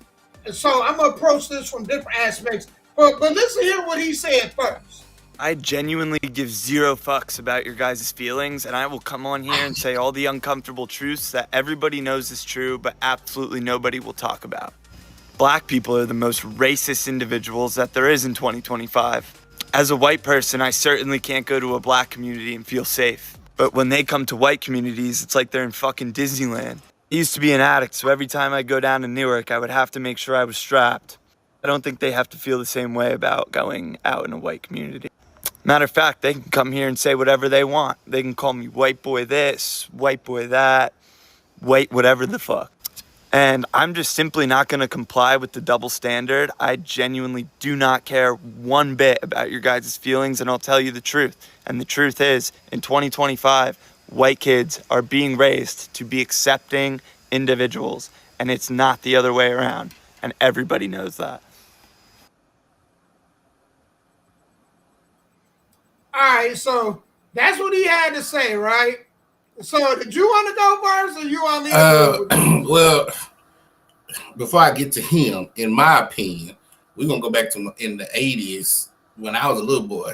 And so I'm gonna approach this from different aspects. But let's hear what he said first. I genuinely give zero fucks about your guys' feelings, and I will come on here and say all the uncomfortable truths that everybody knows is true, but absolutely nobody will talk about. Black people are the most racist individuals that there is in 2025. As a white person, I certainly can't go to a black community and feel safe. But when they come to white communities, it's like they're in fucking Disneyland. I used to be an addict, so every time I go down to Newark, I would have to make sure I was strapped. I don't think they have to feel the same way about going out in a white community. Matter of fact, they can come here and say whatever they want. They can call me white boy this, white boy that, white whatever the fuck. And I'm just simply not going to comply with the double standard. I genuinely do not care one bit about your guys' feelings, and I'll tell you the truth. And the truth is, in 2025, white kids are being raised to be accepting individuals, and it's not the other way around. And everybody knows that. All right, so that's what he had to say, right? So did you want to go first, or you want me to go? Well, before I get to him, in my opinion, we're gonna go back to in the 80s when I was a little boy.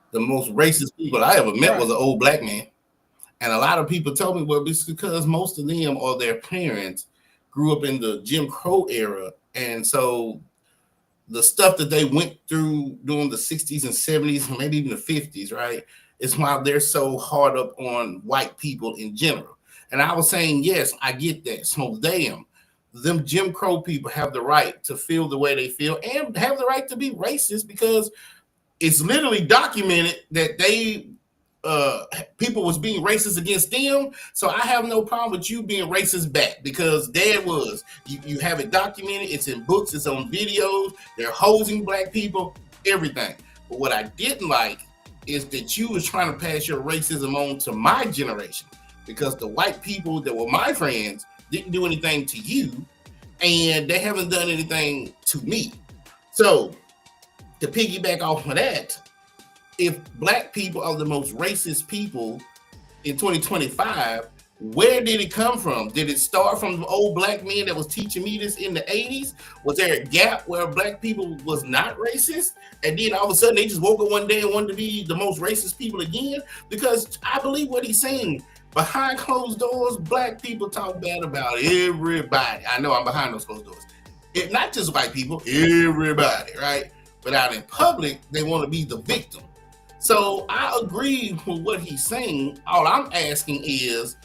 The most racist people I ever met was an old black man, and a lot of people told me, well, it's because most of them or their parents grew up in the Jim Crow era, and so the stuff that they went through during the 60s and 70s, maybe even the 50s, right, is why they're so hard up on white people in general. And I was saying, yes, I get that. So them Jim Crow people have the right to feel the way they feel and have the right to be racist, because it's literally documented that people was being racist against them. So I have no problem with you being racist back, because there it was. You have it documented. It's in books. It's on videos. They're hosing black people, everything. But what I didn't like is that you was trying to pass your racism on to my generation, because the white people that were my friends didn't do anything to you, and they haven't done anything to me. So to piggyback off of that, if black people are the most racist people in 2025, Where did it come from? Did it start from the old black men that was teaching me this in the 80s? Was there a gap where black people was not racist? And then all of a sudden they just woke up one day and wanted to be the most racist people again? Because I believe what he's saying. Behind closed doors, black people talk bad about everybody. I know I'm behind those closed doors. Not just white people, everybody, right? But out in public, they want to be the victim. So I agree with what he's saying. All I'm asking is,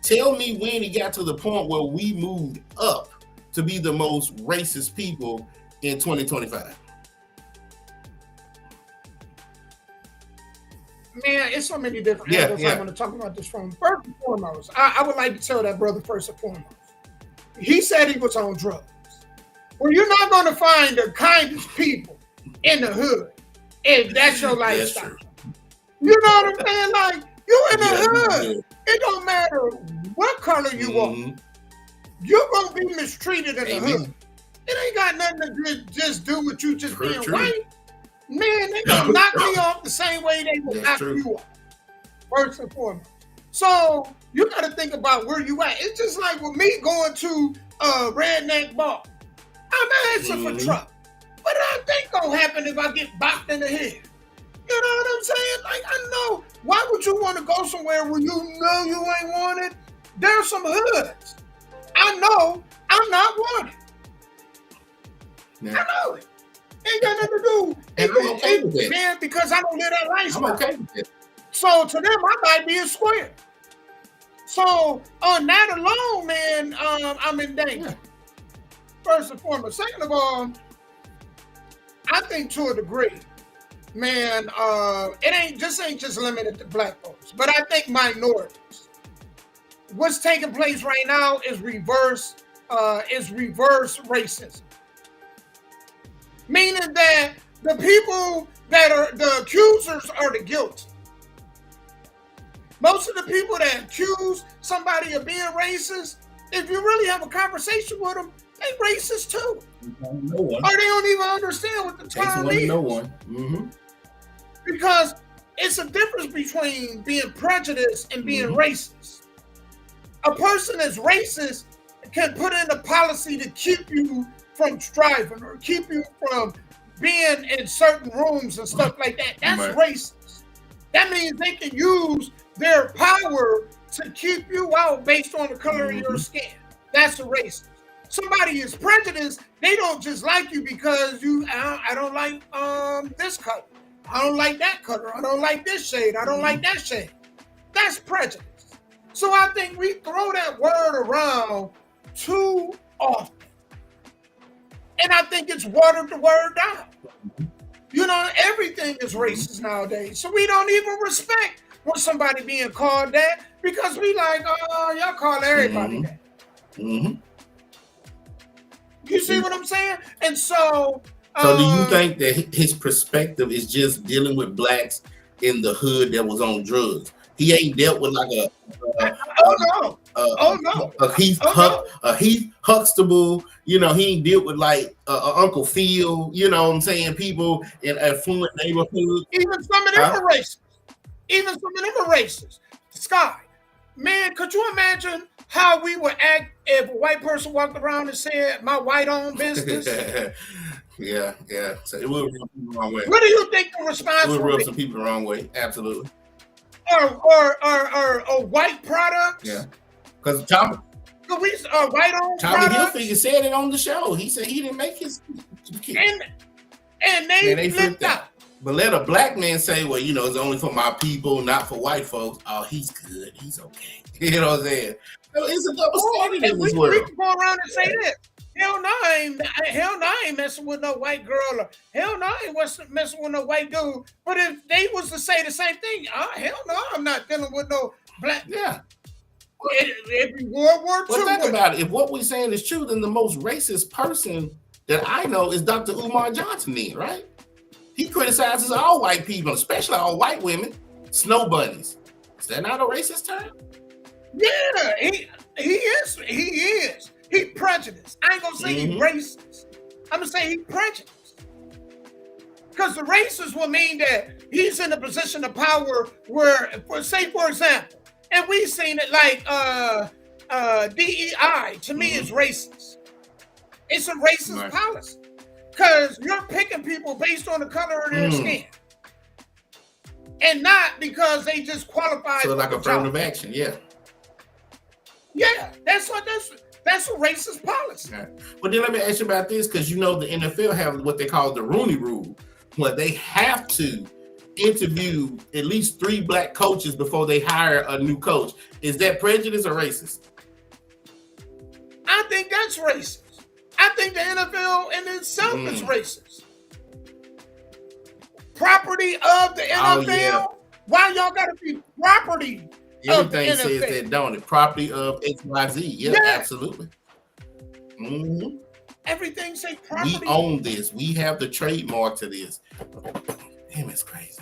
tell me when he got to the point where we moved up to be the most racist people in 2025. Man, it's so many different angles I want to talk about this from. First and foremost, I would like to tell that brother first and foremost. He said he was on drugs. Well, you're not going to find the kindest people in the hood if that's your lifestyle. You know what I'm saying? Like, you in the hood. It don't matter what color you are. You're going to be mistreated in the hood. It ain't got nothing to just do with you just being white. Man, they gonna knock me off the same way they will knock you off. First and foremost. So you gotta think about where you at. It's just like with me going to a redneck bar. I'm asking for trouble. What do I think gonna happen if I get bopped in the head? You know what I'm saying? Like, I know. Why would you want to go somewhere where you know you ain't wanted? There's some hoods. I know I'm not wanted. I know it. Ain't got nothing to do. And I'm okay with that. Man, because I don't live that lifestyle. I'm okay with it. So to them, I might be a square. So on that alone, man, I'm in danger. First and foremost. Second of all, I think to a degree, man, it ain't just limited to black folks, but I think minorities. What's taking place right now is reverse racism. Meaning that the people that are the accusers are the guilty. Most of the people that accuse somebody of being racist, if you really have a conversation with them, they racist too. Or they don't even understand what the term is. Because it's a difference between being prejudiced and being racist. A person that's racist can put in a policy to keep you from striving or keep you from being in certain rooms and stuff like that. That's racist. That means they can use their power to keep you out based on the color of your skin. That's a racist. Somebody is prejudiced. They don't just like you because I don't like this color. I don't like that color. I don't like this shade. I don't like that shade. That's prejudice. So I think we throw that word around too often. And I think it's watered the word down. You know, everything is racist nowadays. So we don't even respect when somebody being called that because we like, oh, y'all call everybody that. You see what I'm saying? And so... So do you think that his perspective is just dealing with blacks in the hood that was on drugs? He ain't dealt with like a Heath Huxtable, you know, he ain't dealt with like Uncle Phil, you know what I'm saying, people in affluent neighborhoods. Even some of them are racist. Sky, man, could you imagine how we would act if a white person walked around and said, my white-owned business? Yeah. So it would rub people the wrong way. What do you think the response would rub some people the wrong way? Absolutely. Or white products? Yeah. Because Tommy white-owned Tommy products? Hilfiger said it on the show. He said he didn't make his kids. And they flipped out. But let a black man say, well, you know, it's only for my people, not for white folks. Oh, he's good. He's okay. You know what I'm saying? So it's a double standard in this world. We can go around and say this. Hell no, I ain't messing with no white girl. Or, hell no, I ain't messing with no white dude. But if they was to say the same thing, hell no, I'm not dealing with no black. Yeah. It'd be World War II. Well, think about it. If what we're saying is true, then the most racist person that I know is Dr. Umar Johnson then, right? He criticizes all white people, especially all white women, snow bunnies. Is that not a racist term? Yeah, he is. He prejudiced. I ain't gonna say he racist. I'm gonna say he prejudiced. Because the racist will mean that he's in a position of power where, say for example, And we've seen it like DEI, to me, is racist. It's a racist policy. Because you're picking people based on the color of their skin. And not because they just qualify. So like affirmative action, yeah. Yeah, that's a racist policy. Right. But then let me ask you about this, because you know the NFL have what they call the Rooney Rule, where they have to interview at least 3 black coaches before they hire a new coach. Is that prejudice or racist? I think that's racist. I think the NFL in itself is racist. Property of the NFL? Oh, yeah. Why y'all gotta be property? Everything says that, don't it? Property of XYZ. Yeah, absolutely. Mm-hmm. Everything say property. We own this. We have the trademark to this. Damn, it's crazy.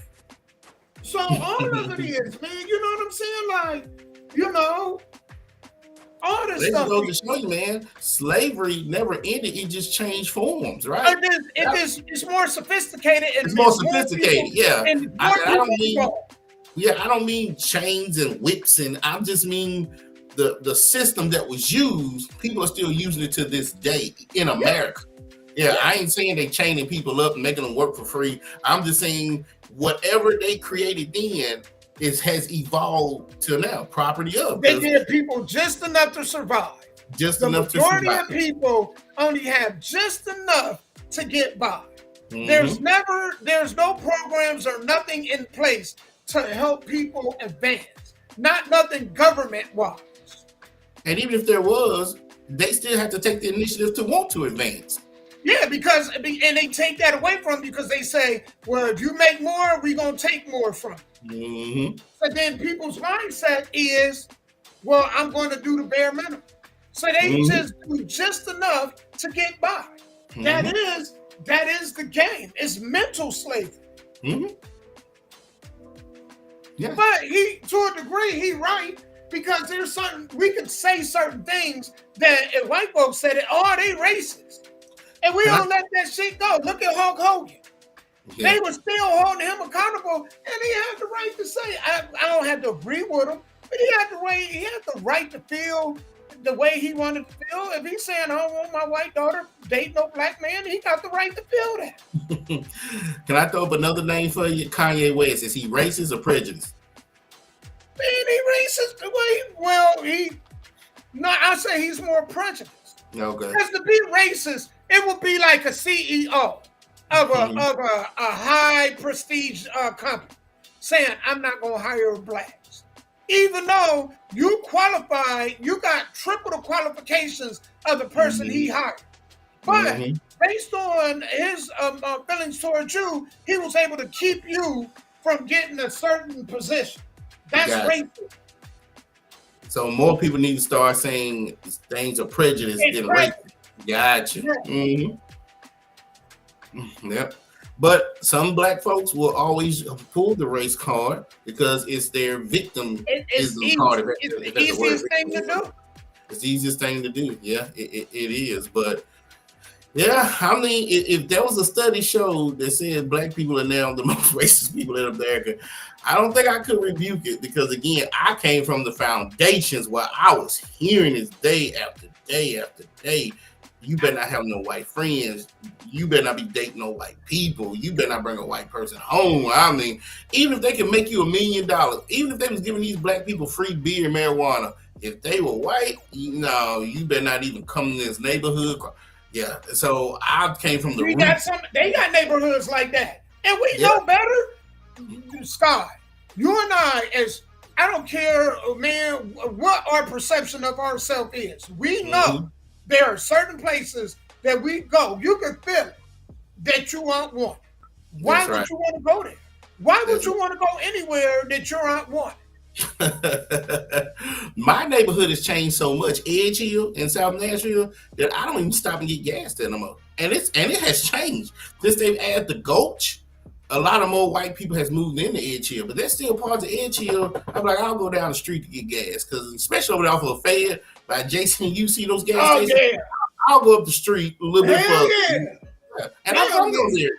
So all of it is, man. You know what I'm saying? Like, you know, all this stuff. Goes to show you, man. Slavery never ended. It just changed forms, right? It's more sophisticated. It's more sophisticated. Yeah. I don't mean chains and whips, and I just mean the system that was used. People are still using it to this day in America. Yeah, I ain't saying they chaining people up and making them work for free. I'm just saying whatever they created then has evolved to now. Property of. They give people just enough to survive. The majority of people only have just enough to get by. There's no programs or nothing in place to help people advance. Nothing government-wise. And even if there was, they still have to take the initiative to want to advance. Yeah, and they take that away from you because they say, well, if you make more, we're going to take more from you. So then people's mindset is, well, I'm going to do the bare minimum. So they just do just enough to get by. That is the game. It's mental slavery. Yeah. But to a degree, he's right, because there's we can say certain things that if white folks said it, they racist. And we don't let that shit go. Look at Hulk Hogan. Yeah. They were still holding him accountable, and he had the right to say, I don't have to agree with him, but he had the right to feel the way he wanted to feel. If he's saying, I don't want my white daughter date no black man, he got the right to feel that. Can I throw up another name for you? Kanye West. Is he racist or prejudiced? Man, he racist. I say he's more prejudiced. Okay. Because to be racist, it would be like a CEO of a high prestige company saying, I'm not going to hire blacks. Even though you qualify, you got triple the qualifications of the person he hired. But based on his feelings towards you, he was able to keep you from getting a certain position. That's racist. So more people need to start saying things are prejudice than racist. Gotcha. Yep. But some black folks will always pull the race card because it's their victim. It's the easiest thing to do. It's the easiest thing to do. Yeah, it is. But yeah, I mean, if there was a study showed that said black people are now the most racist people in America, I don't think I could rebuke it, because again, I came from the foundations where I was hearing this day after day after day. You better not have no white friends. You better not be dating no white people. You better not bring a white person home. I mean, even if they can make you $1 million, even if they was giving these black people free beer and marijuana, if they were white, no, you better not even come in this neighborhood. Yeah, so I came from the they got neighborhoods like that. And we know better. Scott, you and I don't care, man, what our perception of ourselves is. We know there are certain places that we go. You can feel it that you aren't wanted. Why would you want to go there? Why would you want to go anywhere that you aren't wanted? My neighborhood has changed so much, Edge Hill in South Nashville, that I don't even stop and get gas there no more. And it has changed since they've added the Gulch. A lot of more white people has moved into Edge Hill, but there's still parts of Edge Hill. I'm like, I'll go down the street to get gas, because especially over there off of Fayette by Jason, you see those gas stations. Yeah. I'll go up the street a little bit further. Yeah. And I'm from there,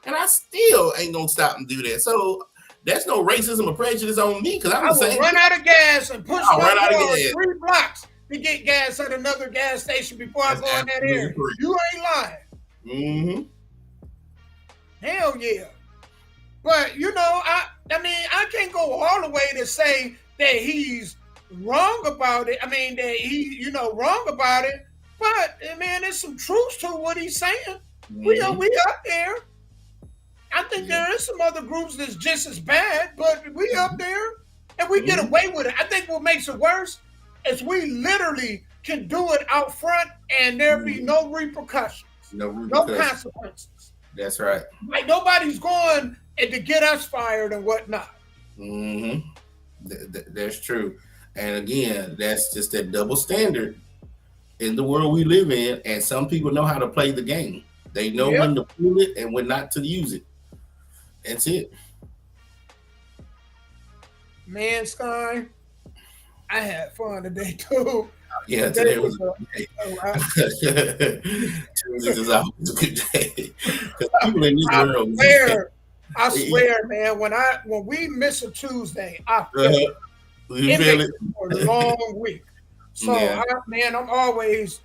and I still ain't gonna stop and do that. So There's no racism or prejudice on me because I'm I the will same. run out of gas and push I'll my run out of car gas. 3 blocks to get gas at another gas station before I That's go in that absolutely area. correct. You ain't lying. Mm-hmm. Hell yeah. But you know, I mean, I can't go all the way to say that he's wrong about it. I mean, that he, wrong about it. But man, there's some truth to what he's saying. Mm-hmm. We up there. I think there is some other groups that's just as bad, but we up there and we get away with it. I think what makes it worse is we literally can do it out front and there be no repercussions, no consequences. That's right. Like nobody's going to get us fired and whatnot. Mm-hmm. That's true. And again, that's just that double standard in the world we live in. And some people know how to play the game. They know when to pull it and when not to use it. That's it. Man, Sky, I had fun today too. Yeah, today was a good day. Tuesdays is always a good day. People in this world. I swear, man, when we miss a Tuesday, I feel it for a long week. So, I'm always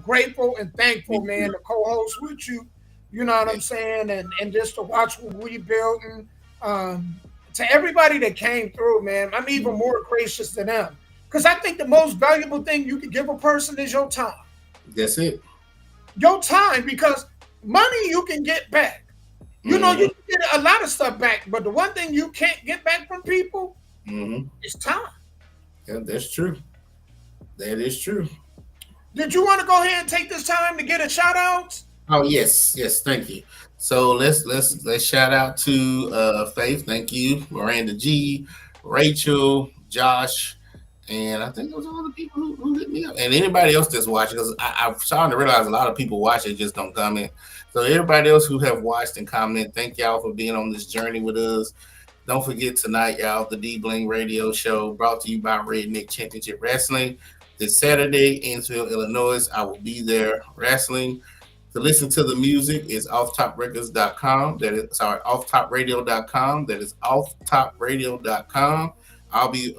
grateful and thankful, man, to co-host with you. You know what I'm saying? And just to watch what we building. To everybody that came through, man, I'm even more gracious than them. Because I think the most valuable thing you can give a person is your time. That's it. Your time, because money you can get back. You know, you can get a lot of stuff back, but the one thing you can't get back from people is time. Yeah, that's true. That is true. Did you want to go ahead and take this time to get a shout out? Oh, yes, thank you. So let's shout out to Faith, thank you, Miranda G, Rachel, Josh, and I think those are all the people who hit me up. And anybody else that's watching, because I'm starting to realize a lot of people watch it, just don't comment. So everybody else who have watched and commented, thank y'all for being on this journey with us. Don't forget tonight, y'all, the D Bling Radio Show brought to you by Redneck Championship Wrestling. This Saturday, Ainsville, Illinois, I will be there wrestling. To listen to the music is offtoprecords.com. Offtopradio.com. That is offtopradio.com. I'll be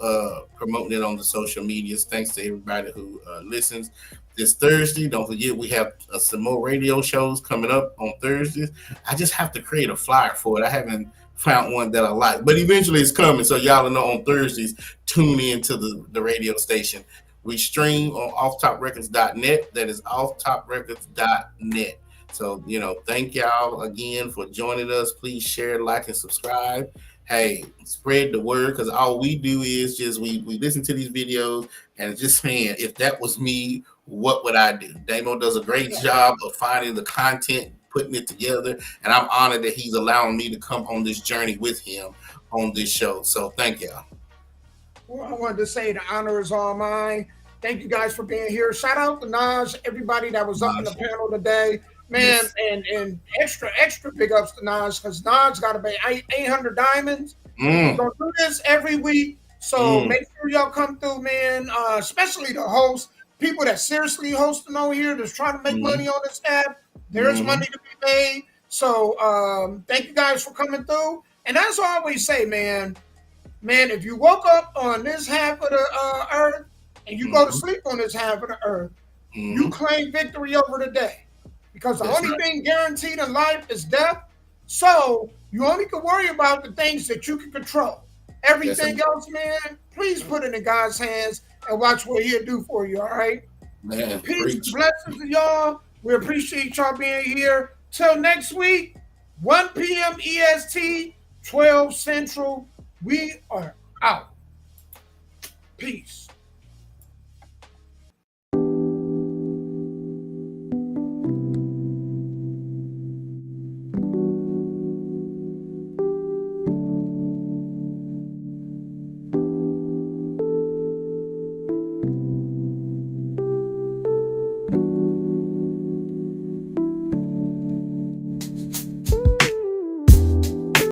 promoting it on the social medias. Thanks to everybody who listens. This Thursday, don't forget, we have some more radio shows coming up on Thursdays. I just have to create a flyer for it. I haven't found one that I like, but eventually it's coming. So y'all will know on Thursdays, tune in to the radio station. We stream on offtoprecords.net. That is offtoprecords.net. So, thank y'all again for joining us. Please share, like, and subscribe. Hey, spread the word, because all we do is just we listen to these videos and just saying, if that was me, what would I do? Damo does a great job of finding the content, putting it together, and I'm honored that he's allowing me to come on this journey with him on this show. So thank y'all. Well, I wanted to say the honor is all mine. Thank you guys for being here. Shout out to Naj, everybody that was up in the panel today. Man, and extra big ups to Naj, because Naj got about 800 diamonds. We're going to do this every week. So make sure y'all come through, man, especially the hosts, people that seriously hosting on here that's trying to make money on this app. There's money to be made. So thank you guys for coming through. And as I always say, man, if you woke up on this half of the earth and you go to sleep on this half of the earth, you claim victory over the day. Because the only thing guaranteed in life is death. So you only can worry about the things that you can control. Everything else, man, please put it in God's hands and watch what he'll do for you, all right? Man, peace and blessings to y'all. We appreciate y'all being here. Till next week, 1 p.m. EST, 12 Central. We are out. Peace.